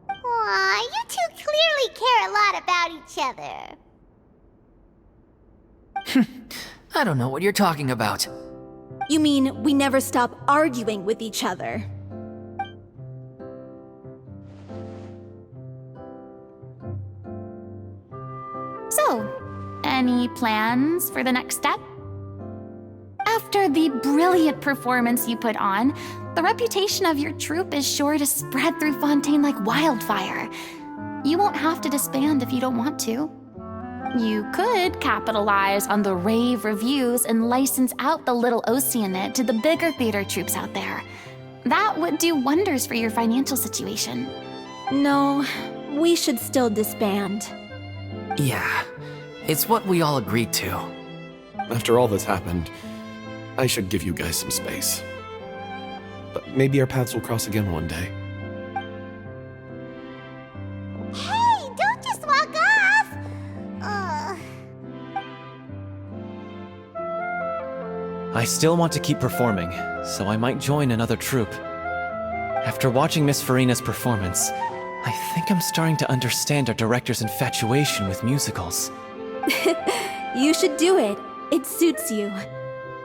Aw, you two clearly care a lot about each other. I don't know what you're talking about. You mean we never stop arguing with each other? So, any plans for the next step? After the brilliant performance you put on, the reputation of your troupe is sure to spread through Fontaine like wildfire. You won't have to disband if you don't want to. You could capitalize on the rave reviews and license out the Little Oceanid to the bigger theater troupes out there. That would do wonders for your financial situation. No, we should still disband. Yeah, it's what we all agreed to. After all that's happened, I should give you guys some space. But maybe our paths will cross again one day. Hey, don't just walk off! I still want to keep performing, so I might join another troupe. After watching Miss Furina's performance, I think I'm starting to understand our director's infatuation with musicals. You should do it. It suits you.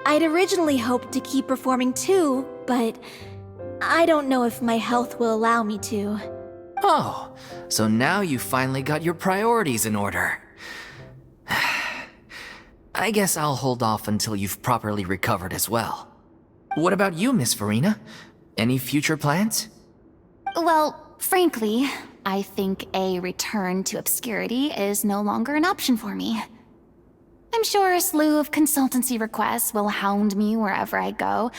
I'd originally hoped to keep performing too, but I don't know if my health will allow me to. Oh, so now you finally got your priorities in order. I guess I'll hold off until you've properly recovered as well. What about you, Miss Furina? Any future plans? Well, frankly, I think a return to obscurity is no longer an option for me. I'm sure a slew of consultancy requests will hound me wherever I go,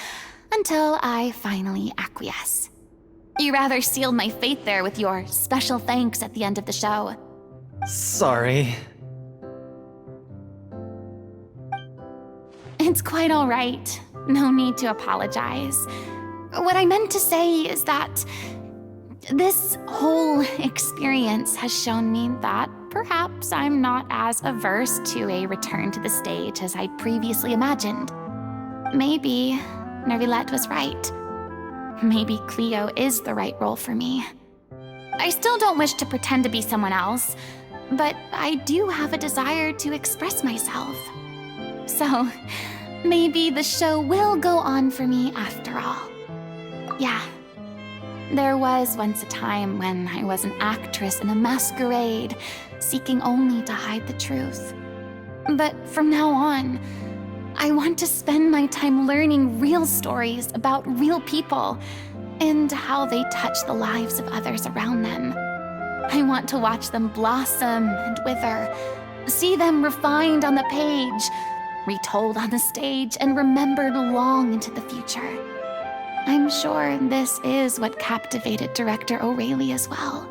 until I finally acquiesce. You rather sealed my fate there with your special thanks at the end of the show. Sorry. It's quite all right. No need to apologize. What I meant to say is that this whole experience has shown me that perhaps I'm not as averse to a return to the stage as I'd previously imagined. Maybe Nervilette was right. Maybe Cleo is the right role for me. I still don't wish to pretend to be someone else, but I do have a desire to express myself. So, maybe the show will go on for me after all. Yeah. There was once a time when I was an actress in a masquerade, seeking only to hide the truth. But from now on, I want to spend my time learning real stories about real people and how they touch the lives of others around them. I want to watch them blossom and wither, see them refined on the page, retold on the stage, and remembered long into the future. I'm sure this is what captivated director O'Reilly as well.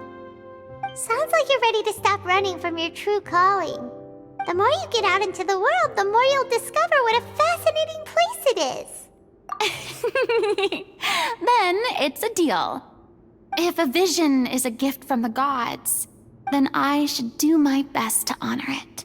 Sounds like you're ready to stop running from your true calling. The more you get out into the world, the more you'll discover what a fascinating fascinating place it is. Then it's a deal. If a vision is a gift from the gods, then I should do my best to honor it.